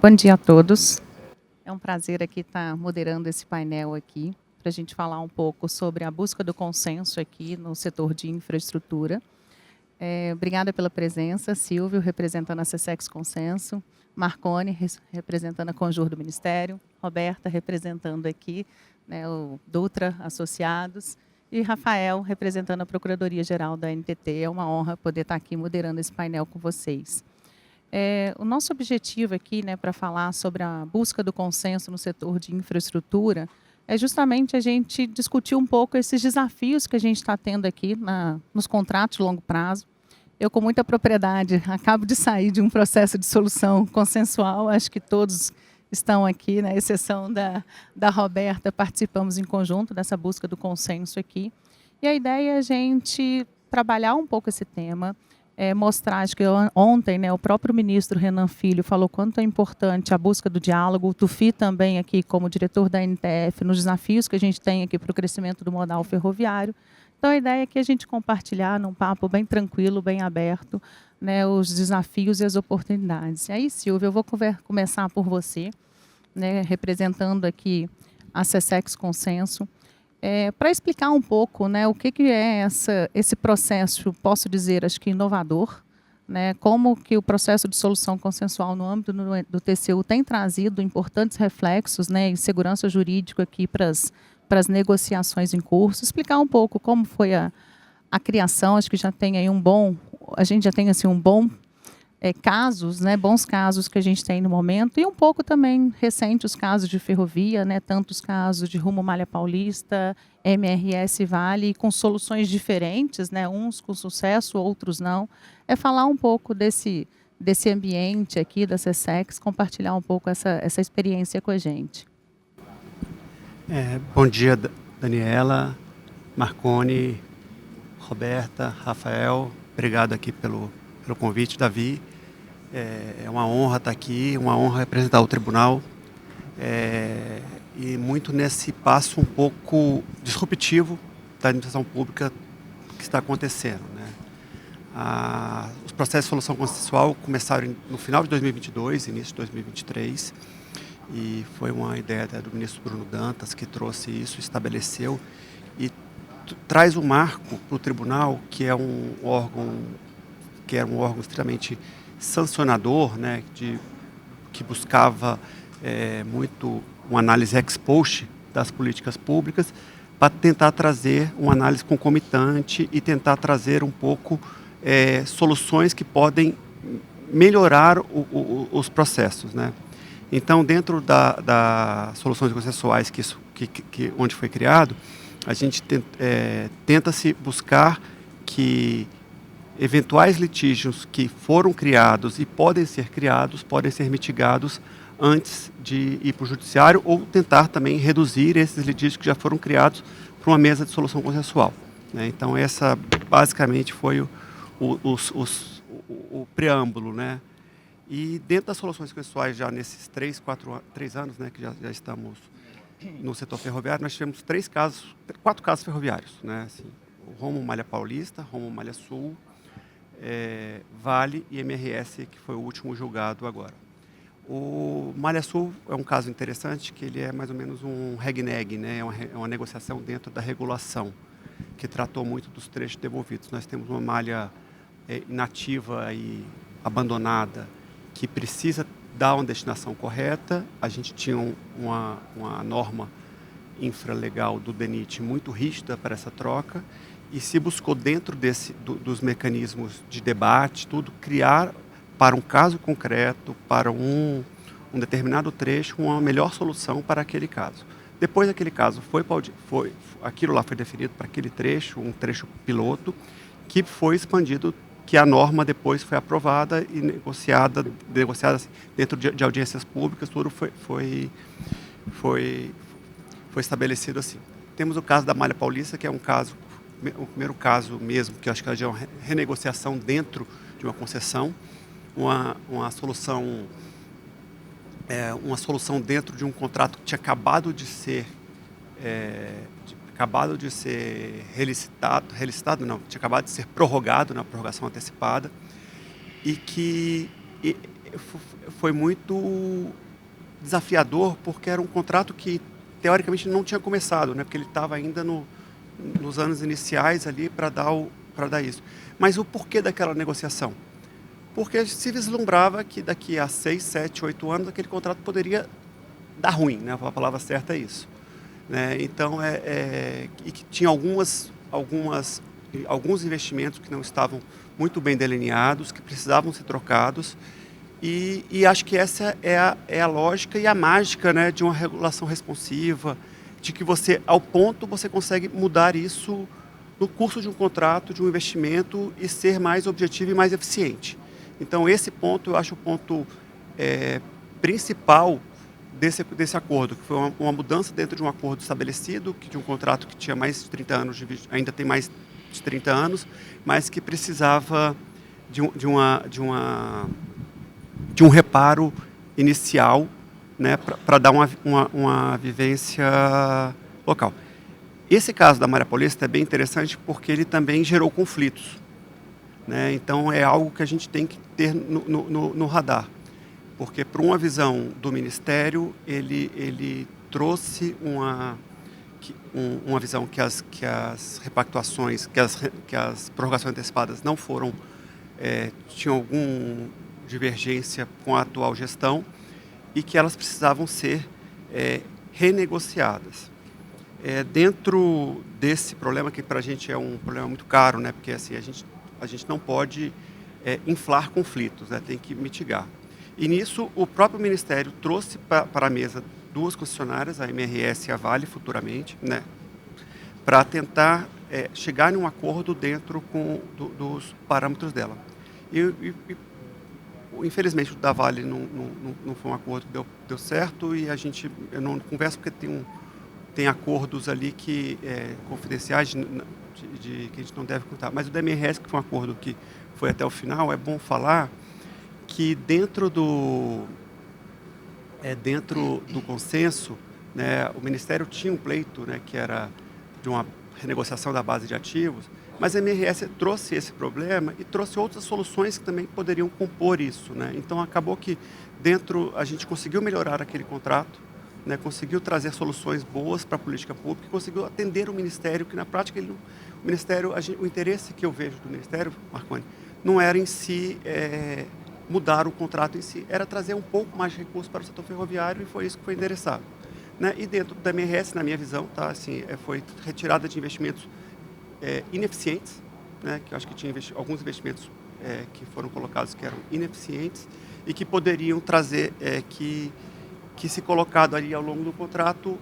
Bom dia a todos. É um prazer aqui estar moderando esse painel aqui, para a gente falar um pouco sobre a busca do consenso aqui no setor de infraestrutura. Obrigada pela presença, Silvio, representando a SESEX Consenso, Marcone, representando a Conjur do Ministério, Roberta, representando aqui, né, o Dutra Associados, e Rafael, representando a Procuradoria-Geral da NTT. É uma honra poder estar aqui moderando esse painel com vocês. O nosso objetivo aqui, né, para falar sobre a busca do consenso no setor de infraestrutura, é justamente a gente discutir um pouco esses desafios que a gente está tendo aqui nos contratos de longo prazo. Eu, com muita propriedade, acabo de sair de um processo de solução consensual, acho que todos estão aqui, na exceção da Roberta, participamos em conjunto dessa busca do consenso aqui. E a ideia é a gente trabalhar um pouco esse tema, mostrar, acho que ontem, né, o próprio ministro Renan Filho falou quanto é importante a busca do diálogo, o Tufi também aqui como diretor da NTF, nos desafios que a gente tem aqui para o crescimento do modal ferroviário. Então a ideia é que a gente compartilhar num papo bem tranquilo, bem aberto, né, os desafios e as oportunidades. E aí, Silvia, eu vou começar por você, né, representando aqui a SESEX Consenso, para explicar um pouco, né, o que é esse processo, posso dizer, acho que inovador, né, como que o processo de solução consensual no âmbito do TCU tem trazido importantes reflexos, né, e segurança jurídica aqui para as negociações em curso, explicar um pouco como foi a criação, acho que já tem aí a gente já tem assim um bom casos, né, bons casos que a gente tem no momento, e um pouco também recente os casos de ferrovia, né, tantos casos de Rumo Malha Paulista, MRS Vale, com soluções diferentes, né, uns com sucesso, outros não. É falar um pouco desse ambiente aqui da SESEX, compartilhar um pouco essa experiência com a gente. Bom dia, Daniela, Marcone, Roberta, Rafael. Obrigado aqui pelo convite, Davi. É uma honra estar aqui, uma honra representar o tribunal. E muito nesse passo um pouco disruptivo da administração pública que está acontecendo, né? Os processos de solução consensual começaram no final de 2022, início de 2023, e foi uma ideia do ministro Bruno Dantas que trouxe isso, estabeleceu e traz um marco para o tribunal, que é um órgão extremamente sancionador, né, que buscava muito uma análise ex post das políticas públicas, para tentar trazer uma análise concomitante e tentar trazer um pouco soluções que podem melhorar os processos, né? Então, dentro das soluções consensuais onde foi criado, a gente tenta-se buscar que eventuais litígios que foram criados e podem ser mitigados antes de ir para o judiciário, ou tentar também reduzir esses litígios que já foram criados para uma mesa de solução consensual, né? Então, essa basicamente foi o preâmbulo, né? E dentro das soluções consensuais, já nesses 3 anos, né, que já estamos no setor ferroviário, nós tivemos 4 casos ferroviários, né? Assim, o Rumo Malha Paulista, Rumo Malha Sul, Vale e MRS, que foi o último julgado agora. O Malha Sul é um caso interessante, que ele é mais ou menos um regneg, né? É uma negociação dentro da regulação, que tratou muito dos trechos devolvidos. Nós temos uma malha inativa e abandonada, que precisa dar uma destinação correta. A gente tinha uma norma infralegal do DENIT muito rígida para essa troca, e se buscou, dentro dos mecanismos de debate, criar para um caso concreto, para um determinado trecho, uma melhor solução para aquele caso. Depois daquele caso, aquilo lá foi definido para aquele trecho, um trecho piloto, que foi expandido, que a norma depois foi aprovada e negociada assim, dentro de audiências públicas, tudo foi estabelecido assim. Temos o caso da Malha Paulista, que é o primeiro caso mesmo, que eu acho que é uma renegociação dentro de uma concessão, uma solução dentro de um contrato que tinha acabado de ser relicitado não, tinha acabado de ser prorrogado na prorrogação antecipada, e que foi muito desafiador, porque era um contrato que, teoricamente, não tinha começado, né? Porque ele estava ainda nos anos iniciais ali para dar isso. Mas o porquê daquela negociação? Porque se vislumbrava que daqui a 6, 7, 8 anos aquele contrato poderia dar ruim, né? A palavra certa é isso. Né? Então, e que tinha alguns investimentos que não estavam muito bem delineados, que precisavam ser trocados, e acho que essa é a lógica e a mágica, né, de uma regulação responsiva, de que ao ponto você consegue mudar isso no curso de um contrato, de um investimento, e ser mais objetivo e mais eficiente. Então, esse ponto, eu acho o ponto principal desse acordo, que foi uma mudança dentro de um acordo estabelecido, de um contrato que tinha mais de 30 anos, ainda tem mais de 30 anos, mas que precisava de um reparo inicial, né, para dar uma vivência local. Esse caso da Malha Paulista é bem interessante porque ele também gerou conflitos. Né? Então, é algo que a gente tem que ter no radar. Porque, por uma visão do Ministério, ele trouxe uma visão que as repactuações, que as prorrogações antecipadas não foram, tinham alguma divergência com a atual gestão e que elas precisavam ser renegociadas. Dentro desse problema, que para a gente é um problema muito caro, né? Porque assim, a gente não pode inflar conflitos, né? Tem que mitigar. E nisso, o próprio Ministério trouxe para a mesa duas concessionárias, a MRS e a Vale, futuramente, né, para tentar chegar em um acordo dentro dos parâmetros dela. Infelizmente, o da Vale não foi um acordo que deu certo, e eu não converso porque tem acordos ali confidenciais que a gente não deve contar. Mas o da MRS, que foi um acordo que foi até o final, é bom falar que dentro do consenso, né, o Ministério tinha um pleito, né, que era de uma renegociação da base de ativos, mas a MRS trouxe esse problema e trouxe outras soluções que também poderiam compor isso. Né? Então, acabou que a gente conseguiu melhorar aquele contrato, né, conseguiu trazer soluções boas para a política pública, conseguiu atender o Ministério, que na prática o interesse que eu vejo do Ministério, Marconi, não era em si mudar o contrato em si, era trazer um pouco mais de recursos para o setor ferroviário, e foi isso que foi endereçado. Né? E dentro da MRS, na minha visão, tá, assim, foi retirada de investimentos ineficientes, né? Que eu acho que tinha alguns investimentos que foram colocados que eram ineficientes e que poderiam trazer, que se colocado ali ao longo do contrato,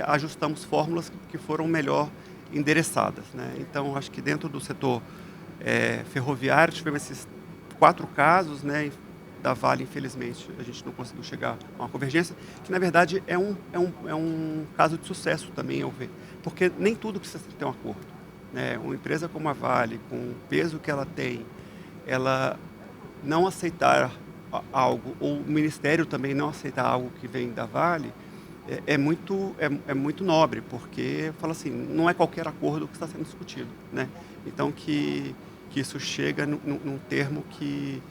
ajustamos fórmulas que foram melhor endereçadas. Né? Então, acho que dentro do setor ferroviário tivemos esses 4 casos, né? Da Vale, infelizmente, a gente não conseguiu chegar a uma convergência, que na verdade é um caso de sucesso também, eu vejo, porque nem tudo precisa ter um acordo. Né? Uma empresa como a Vale, com o peso que ela tem, ela não aceitar algo, ou o Ministério também não aceitar algo que vem da Vale, é muito nobre, porque fala assim, não é qualquer acordo que está sendo discutido. Né? Então, que isso chega num termo que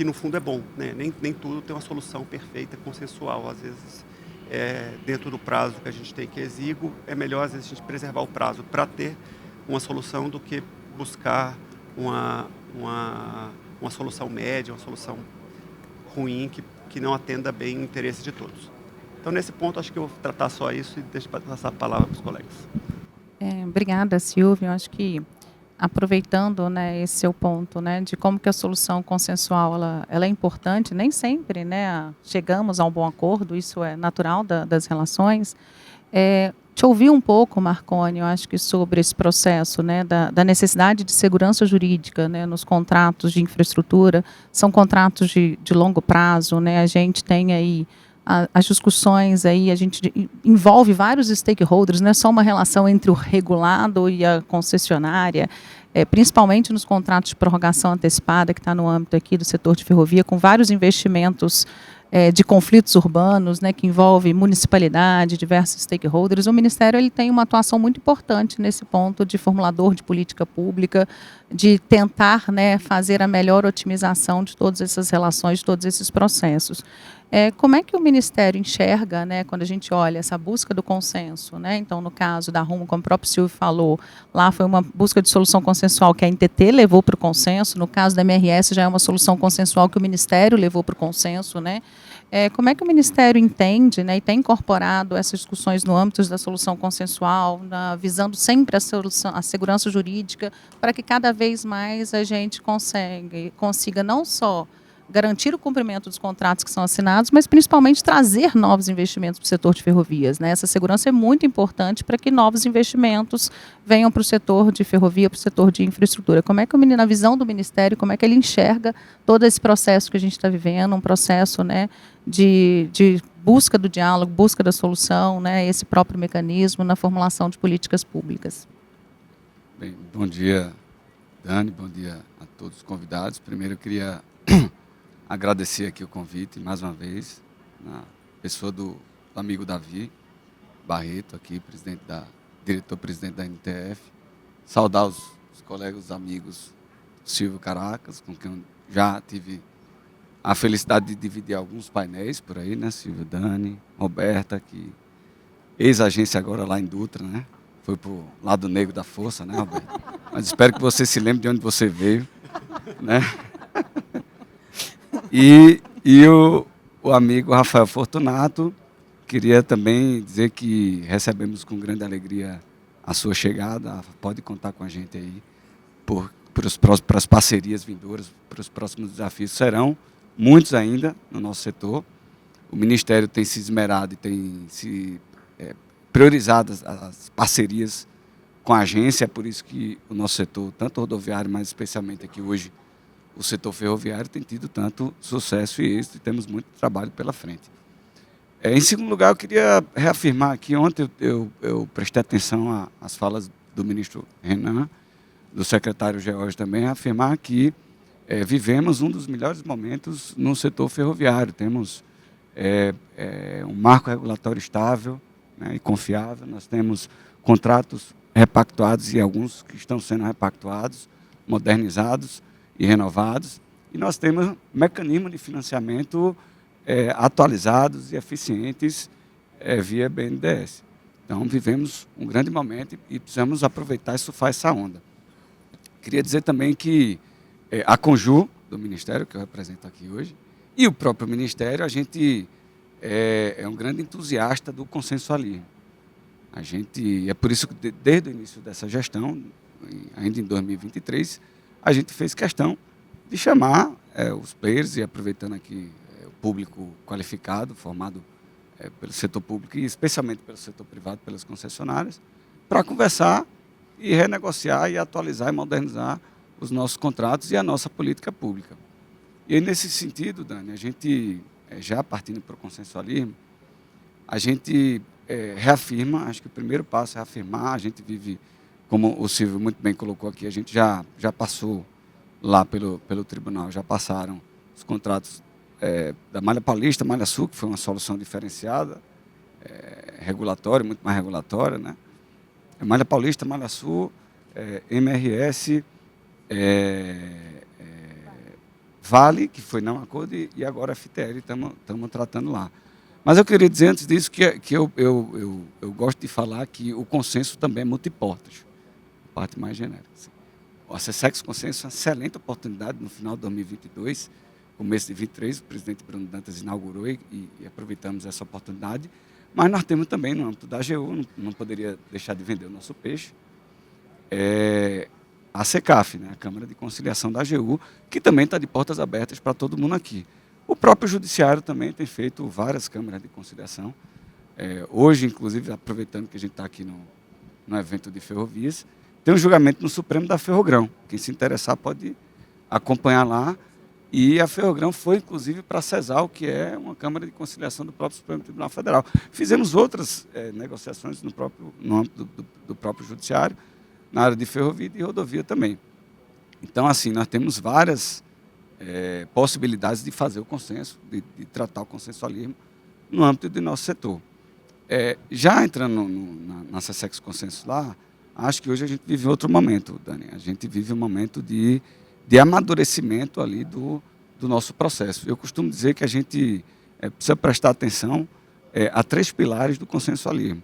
no fundo é bom. Né? Nem tudo tem uma solução perfeita, consensual. Às vezes, dentro do prazo que a gente tem, que é exíguo, é melhor às vezes a gente preservar o prazo para ter uma solução do que buscar uma solução média, uma solução ruim que não atenda bem o interesse de todos. Então, nesse ponto, acho que eu vou tratar só isso e deixo passar a palavra para os colegas. Obrigada, Silvio. Eu acho que, aproveitando, né, esse seu ponto, né, de como que a solução consensual ela é importante, nem sempre, né, chegamos a um bom acordo, isso é natural das relações. Te ouvi um pouco, Marconi, eu acho que sobre esse processo, né, da necessidade de segurança jurídica, né, nos contratos de infraestrutura. São contratos de longo prazo, né, a gente tem aí as discussões, aí a gente envolve vários stakeholders, não é só uma relação entre o regulado e a concessionária, principalmente nos contratos de prorrogação antecipada, que está no âmbito aqui do setor de ferrovia, com vários investimentos de conflitos urbanos, né, que envolve municipalidade, diversos stakeholders, o Ministério ele tem uma atuação muito importante nesse ponto de formulador de política pública, de tentar, né, fazer a melhor otimização de todas essas relações, de todos esses processos. Como é que o Ministério enxerga, né, quando a gente olha essa busca do consenso, né? Então, no caso da Rumo, como o próprio Silvio falou, lá foi uma busca de solução consensual que a NTT levou para o consenso, no caso da MRS já é uma solução consensual que o Ministério levou para o consenso, né? Como é que o Ministério entende, né, e tem incorporado essas discussões no âmbito da solução consensual, visando sempre a segurança jurídica, para que cada vez mais a gente consiga não só garantir o cumprimento dos contratos que são assinados, mas principalmente trazer novos investimentos para o setor de ferrovias, né? Essa segurança é muito importante para que novos investimentos venham para o setor de ferrovia, para o setor de infraestrutura. Como é que, na visão do Ministério, como é que ele enxerga todo esse processo que a gente está vivendo, um processo, né, de busca do diálogo, busca da solução, né, esse próprio mecanismo na formulação de políticas públicas? Bem, bom dia, Dani, bom dia a todos os convidados. Primeiro eu queria agradecer aqui o convite, mais uma vez, na pessoa do amigo Davi Barreto, aqui, diretor-presidente da NTF. Saudar os colegas, os amigos Silvio Caracas, com quem eu já tive a felicidade de dividir alguns painéis por aí, né, Silvio, Dani, Roberta, que ex-agência agora lá em Dutra, né? Foi pro lado negro da força, né, Roberta? Mas espero que você se lembre de onde você veio, né? E o amigo Rafael Fortunato, queria também dizer que recebemos com grande alegria a sua chegada. Pode contar com a gente aí para as parcerias vindouras, para os próximos desafios. Serão muitos ainda no nosso setor. O Ministério tem se esmerado e tem se priorizado as parcerias com a agência. É por isso que o nosso setor, tanto rodoviário, mas especialmente aqui hoje, o setor ferroviário tem tido tanto sucesso e êxito, e temos muito trabalho pela frente. Em segundo lugar, eu queria reafirmar aqui, ontem eu prestei atenção às falas do ministro Renan, do secretário George também, afirmar que vivemos um dos melhores momentos no setor ferroviário. Temos um marco regulatório estável, né, e confiável, nós temos contratos repactuados e alguns que estão sendo repactuados, modernizados e renovados, e nós temos mecanismos de financiamento atualizados e eficientes via BNDES. Então, vivemos um grande momento e precisamos aproveitar e surfar essa onda. Queria dizer também que a Conjur, do Ministério, que eu represento aqui hoje, e o próprio Ministério, a gente é um grande entusiasta do consensualismo. É por isso que, desde o início dessa gestão, ainda em 2023, a gente fez questão de chamar os players, e aproveitando aqui o público qualificado, formado pelo setor público e especialmente pelo setor privado, pelas concessionárias, para conversar e renegociar e atualizar e modernizar os nossos contratos e a nossa política pública. E aí, nesse sentido, Dani, a gente, já partindo para o consensualismo, a gente reafirma, acho que o primeiro passo é reafirmar, a gente vive, como o Silvio muito bem colocou aqui, a gente já passou lá pelo tribunal, já passaram os contratos da Malha Paulista, Malha Sul, que foi uma solução diferenciada, regulatória, muito mais regulatória, né? Malha Paulista, Malha Sul, MRS, Vale, que foi não acordo, e agora FTL, estamos tratando lá. Mas eu queria dizer antes disso que eu gosto de falar que o consenso também é multiportas, a parte mais genérica. Assim. O Acessex Consenso é uma excelente oportunidade no final de 2022, começo de 2023, o presidente Bruno Dantas inaugurou e aproveitamos essa oportunidade, mas nós temos também no âmbito da AGU, não poderia deixar de vender o nosso peixe, a CECAF, né, a Câmara de Conciliação da AGU, que também está de portas abertas para todo mundo aqui. O próprio Judiciário também tem feito várias câmaras de conciliação. Hoje, inclusive, aproveitando que a gente está aqui no evento de ferrovias, tem um julgamento no Supremo da Ferrogrão. Quem se interessar pode acompanhar lá. E a Ferrogrão foi, inclusive, para a CESAL, que é uma Câmara de Conciliação do próprio Supremo Tribunal Federal. Fizemos outras negociações no âmbito do próprio Judiciário, na área de ferrovia e de rodovia também. Então, assim, nós temos várias possibilidades de fazer o consenso, de tratar o consensualismo no âmbito do nosso setor. Já entrando na SESEX Consenso lá, acho que hoje a gente vive outro momento, Dani. A gente vive um momento de amadurecimento ali do nosso processo. Eu costumo dizer que a gente precisa prestar atenção a 3 pilares do consensualismo.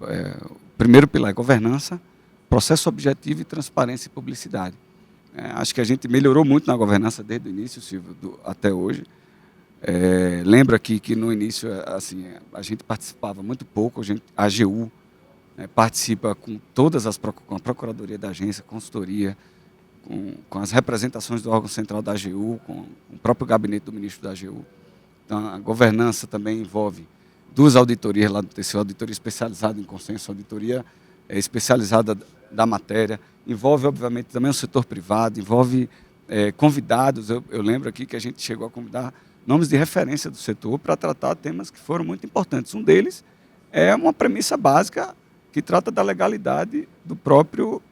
O primeiro pilar é governança, processo objetivo e transparência e publicidade. Acho que a gente melhorou muito na governança desde o início, Silvio, até hoje. Lembro aqui que no início assim, a gente participava muito pouco, a AGU participa com com a Procuradoria da Agência, consultoria, com as representações do órgão central da AGU, com o próprio gabinete do ministro da AGU. Então, a governança também envolve 2 auditorias lá do TCU, auditoria especializada em consenso, auditoria especializada da matéria, envolve, obviamente, também o setor privado, envolve convidados. Eu lembro aqui que a gente chegou a convidar nomes de referência do setor para tratar temas que foram muito importantes. Um deles é uma premissa básica que trata da legalidade do próprio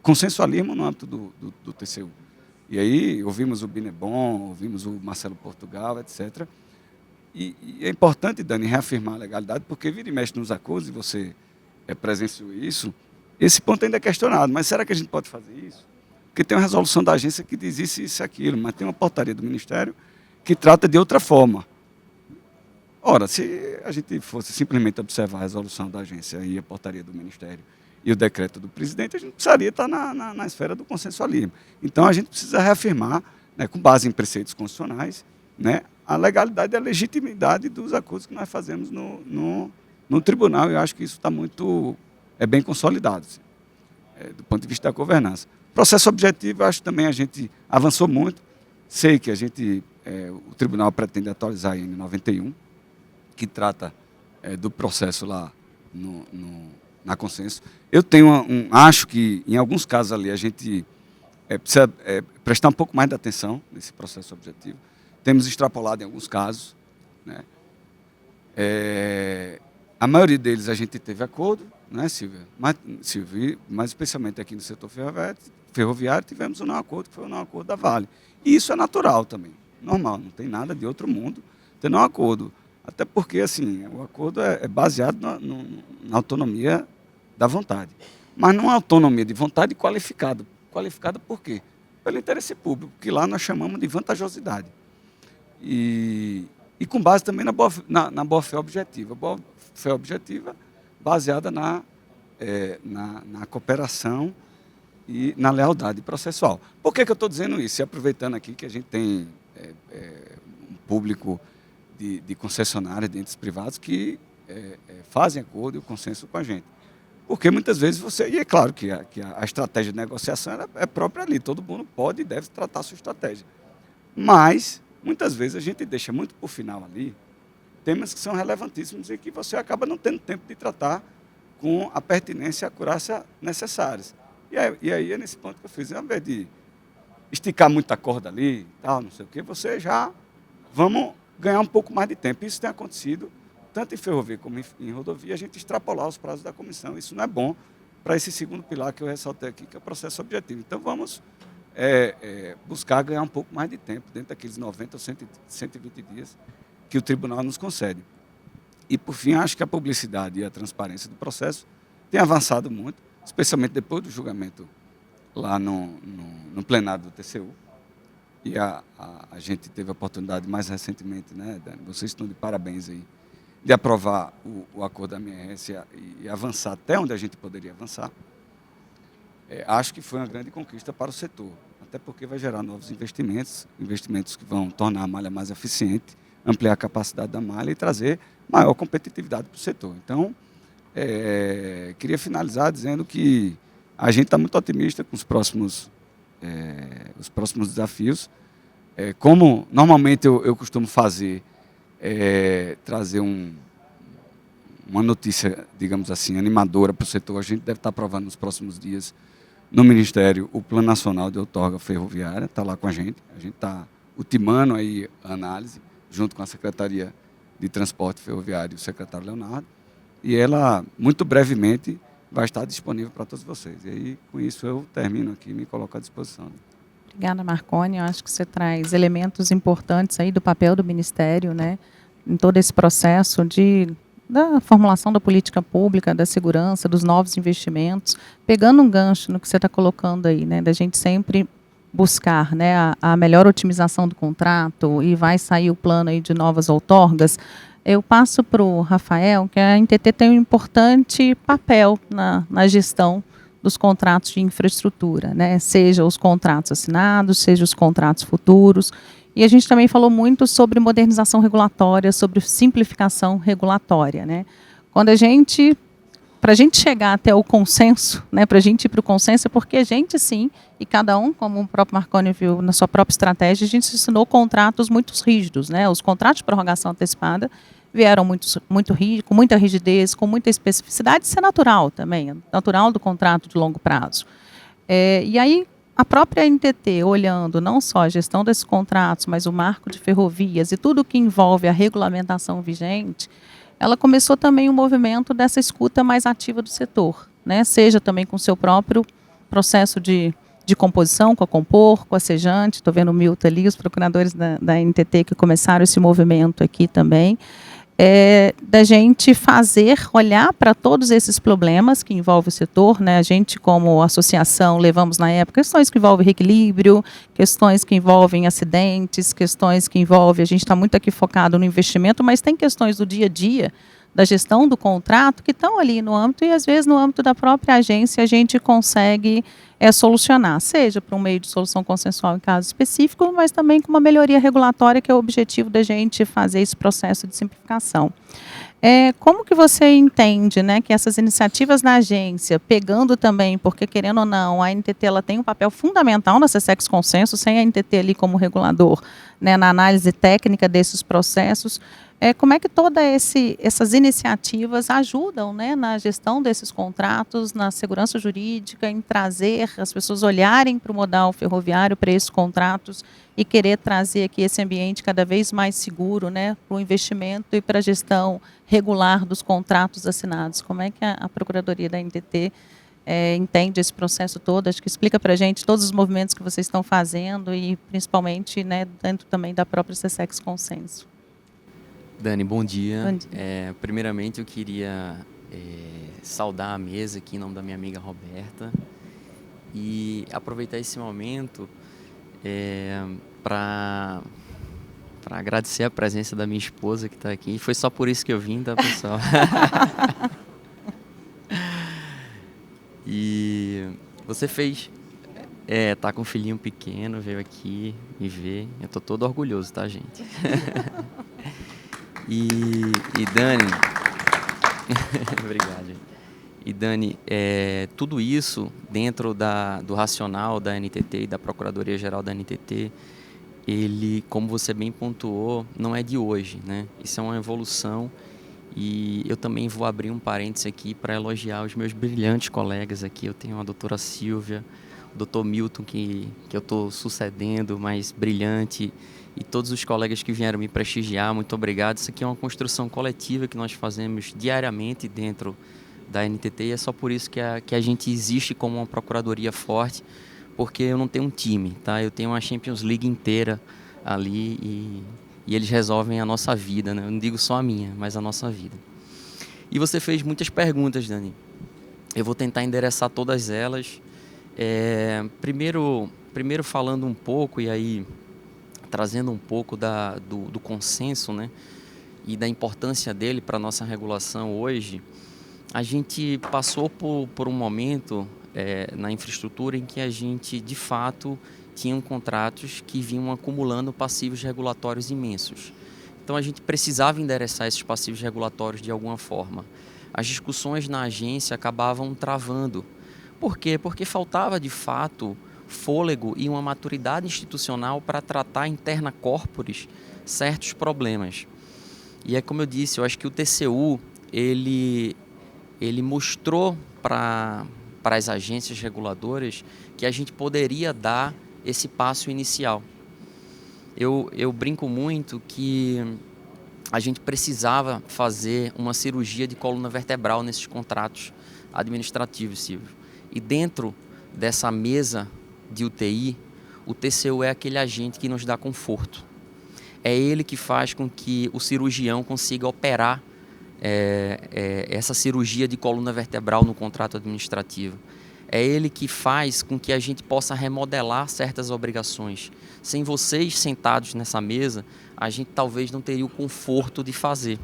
consensualismo no âmbito do TCU. E aí ouvimos o Binebon, ouvimos o Marcelo Portugal, etc. E é importante, Dani, reafirmar a legalidade, porque vira e mexe nos acordos, e você presenciou isso, esse ponto ainda é questionado. Mas será que a gente pode fazer isso? Porque tem uma resolução da agência que diz isso e aquilo, mas tem uma portaria do Ministério que trata de outra forma. Ora, se a gente fosse simplesmente observar a resolução da agência e a portaria do Ministério e o decreto do presidente, a gente precisaria estar na esfera do consensualismo. Então, a gente precisa reafirmar, com base em preceitos constitucionais, a legalidade e a legitimidade dos acordos que nós fazemos no tribunal. Eu acho que isso está muito bem consolidado, assim, do ponto de vista da governança. Processo objetivo, eu acho que também a gente avançou muito. Sei que o tribunal pretende atualizar a IN 91, que trata do processo lá na consenso. Eu acho que em alguns casos ali a gente precisa prestar um pouco mais de atenção nesse processo objetivo. Temos extrapolado em alguns casos, a maioria deles a gente teve acordo, Silvia? Mas especialmente aqui no setor ferroviário tivemos um não acordo, que foi o não acordo da Vale. E isso é natural também, normal, não tem nada de outro mundo ter não acordo. Até porque assim, o acordo é baseado na autonomia da vontade. Mas não é autonomia de vontade qualificada. Qualificada por quê? Pelo interesse público, que lá nós chamamos de vantajosidade. E com base também na boa-fé objetiva. Boa-fé objetiva baseada na cooperação e na lealdade processual. Por que eu estou dizendo isso? E aproveitando aqui que a gente tem um público de concessionárias, de entes privados, que fazem acordo e o consenso com a gente. Porque muitas vezes e é claro que a estratégia de negociação é própria ali, todo mundo pode e deve tratar a sua estratégia. Mas, muitas vezes, a gente deixa muito por final ali temas que são relevantíssimos e que você acaba não tendo tempo de tratar com a pertinência e a acurácia necessárias. E aí é nesse ponto que eu fiz, ao invés de esticar muita corda ali, tal, não sei o quê, você já vamos ganhar um pouco mais de tempo. Isso tem acontecido tanto em ferrovia como em rodovia, a gente extrapolar os prazos da comissão. Isso não é bom para esse segundo pilar que eu ressaltei aqui, que é o processo objetivo. Então, vamos buscar ganhar um pouco mais de tempo, dentro daqueles 90 ou 120 dias que o tribunal nos concede. E, por fim, acho que a publicidade e a transparência do processo tem avançado muito, especialmente depois do julgamento lá no plenário do TCU. E a gente teve a oportunidade mais recentemente, Dani? Vocês estão de parabéns aí, de aprovar o acordo da MRS e avançar até onde a gente poderia avançar. Acho que foi uma grande conquista para o setor, até porque vai gerar novos investimentos que vão tornar a malha mais eficiente, ampliar a capacidade da malha e trazer maior competitividade para o setor. Então, queria finalizar dizendo que a gente está muito otimista com os próximos desafios. Como normalmente eu costumo fazer, trazer uma notícia, digamos assim, animadora para o setor. A gente deve estar aprovando nos próximos dias no Ministério o Plano Nacional de Outorga Ferroviária, está lá com a gente está ultimando aí a análise, junto com a Secretaria de Transporte Ferroviário e o secretário Leonardo, e ela, muito brevemente, vai estar disponível para todos vocês. E aí, com isso, eu termino aqui e me coloco à disposição. Obrigada, Marconi. Eu acho que você traz elementos importantes aí do papel do Ministério, né, em todo esse processo da formulação da política pública, da segurança, dos novos investimentos, pegando um gancho no que você está colocando aí, né, da gente sempre buscar, né, a melhor otimização do contrato e vai sair o plano aí de novas outorgas. Eu passo para o Rafael, que a NTT tem um importante papel na gestão dos contratos de infraestrutura, né? Seja os contratos assinados, seja os contratos futuros. E a gente também falou muito sobre modernização regulatória, sobre simplificação regulatória, né? Para a gente chegar até o consenso, né, para a gente ir para o consenso, é porque a gente sim, e cada um, como o próprio Marconi viu na sua própria estratégia, a gente assinou contratos muito rígidos, né? Os contratos de prorrogação antecipada vieram com muita rigidez, com muita especificidade, isso é natural também, natural do contrato de longo prazo. E aí, a própria NTT, olhando não só a gestão desses contratos, mas o marco de ferrovias e tudo que envolve a regulamentação vigente, ela começou também um movimento dessa escuta mais ativa do setor, né? Seja também com o seu próprio processo de composição, com a Compor, com a Sejante, estou vendo o Milton ali, os procuradores da NTT que começaram esse movimento aqui também, da gente olhar para todos esses problemas que envolvem o setor, né? A gente, como associação, levamos na época questões que envolvem reequilíbrio, questões que envolvem acidentes, questões que envolvem, a gente está muito aqui focado no investimento, mas tem questões do dia a dia, da gestão do contrato, que estão ali no âmbito, e às vezes no âmbito da própria agência a gente consegue solucionar, seja por um meio de solução consensual em caso específico, mas também com uma melhoria regulatória, que é o objetivo da gente fazer esse processo de simplificação. Como que você entende, né, que essas iniciativas na agência, pegando também, porque querendo ou não, a NTT ela tem um papel fundamental na SESEX Consenso, sem a NTT ali como regulador, né, na análise técnica desses processos, como é que todas essas iniciativas ajudam, né, na gestão desses contratos, na segurança jurídica, em trazer as pessoas olharem para o modal ferroviário, para esses contratos, e querer trazer aqui esse ambiente cada vez mais seguro, né, para o investimento e para a gestão regular dos contratos assinados? Como é que a Procuradoria da NTT entende esse processo todo? Acho que explica para a gente todos os movimentos que vocês estão fazendo e principalmente, né, dentro também da própria SESEX Consenso. Dani, bom dia. Bom dia. Primeiramente, eu queria saudar a mesa aqui em nome da minha amiga Roberta e aproveitar esse momento para agradecer a presença da minha esposa que está aqui. Foi só por isso que eu vim, tá, pessoal? E você fez... tá com um filhinho pequeno, veio aqui me ver. Eu tô todo orgulhoso, tá, gente? E Dani... Obrigado, gente. E Dani, tudo isso dentro do racional da NTT e da Procuradoria-Geral da NTT, ele, como você bem pontuou, não é de hoje, né? Isso é uma evolução, e eu também vou abrir um parênteses aqui para elogiar os meus brilhantes colegas aqui. Eu tenho a doutora Silvia, o doutor Milton, que eu estou sucedendo, mas brilhante, e todos os colegas que vieram me prestigiar, muito obrigado. Isso aqui é uma construção coletiva que nós fazemos diariamente dentro da NTT, e é só por isso que a gente existe como uma procuradoria forte, porque eu não tenho um time, tá? Eu tenho uma Champions League inteira ali e eles resolvem a nossa vida, né? Eu não digo só a minha, mas a nossa vida. E você fez muitas perguntas, Dani. Eu vou tentar endereçar todas elas. Primeiro falando um pouco, e aí trazendo um pouco do consenso, né? E da importância dele para a nossa regulação hoje. A gente passou por um momento na infraestrutura em que a gente, de fato, tinha contratos que vinham acumulando passivos regulatórios imensos. Então, a gente precisava endereçar esses passivos regulatórios de alguma forma. As discussões na agência acabavam travando. Por quê? Porque faltava, de fato, fôlego e uma maturidade institucional para tratar interna corporis certos problemas. E é como eu disse, eu acho que o TCU, ele mostrou para as agências reguladoras que a gente poderia dar esse passo inicial. Eu brinco muito que a gente precisava fazer uma cirurgia de coluna vertebral nesses contratos administrativos, Silvio. E dentro dessa mesa de UTI, o TCU é aquele agente que nos dá conforto. É ele que faz com que o cirurgião consiga operar essa cirurgia de coluna vertebral no contrato administrativo. É ele que faz com que a gente possa remodelar certas obrigações. Sem vocês sentados nessa mesa, a gente talvez não teria o conforto de fazer,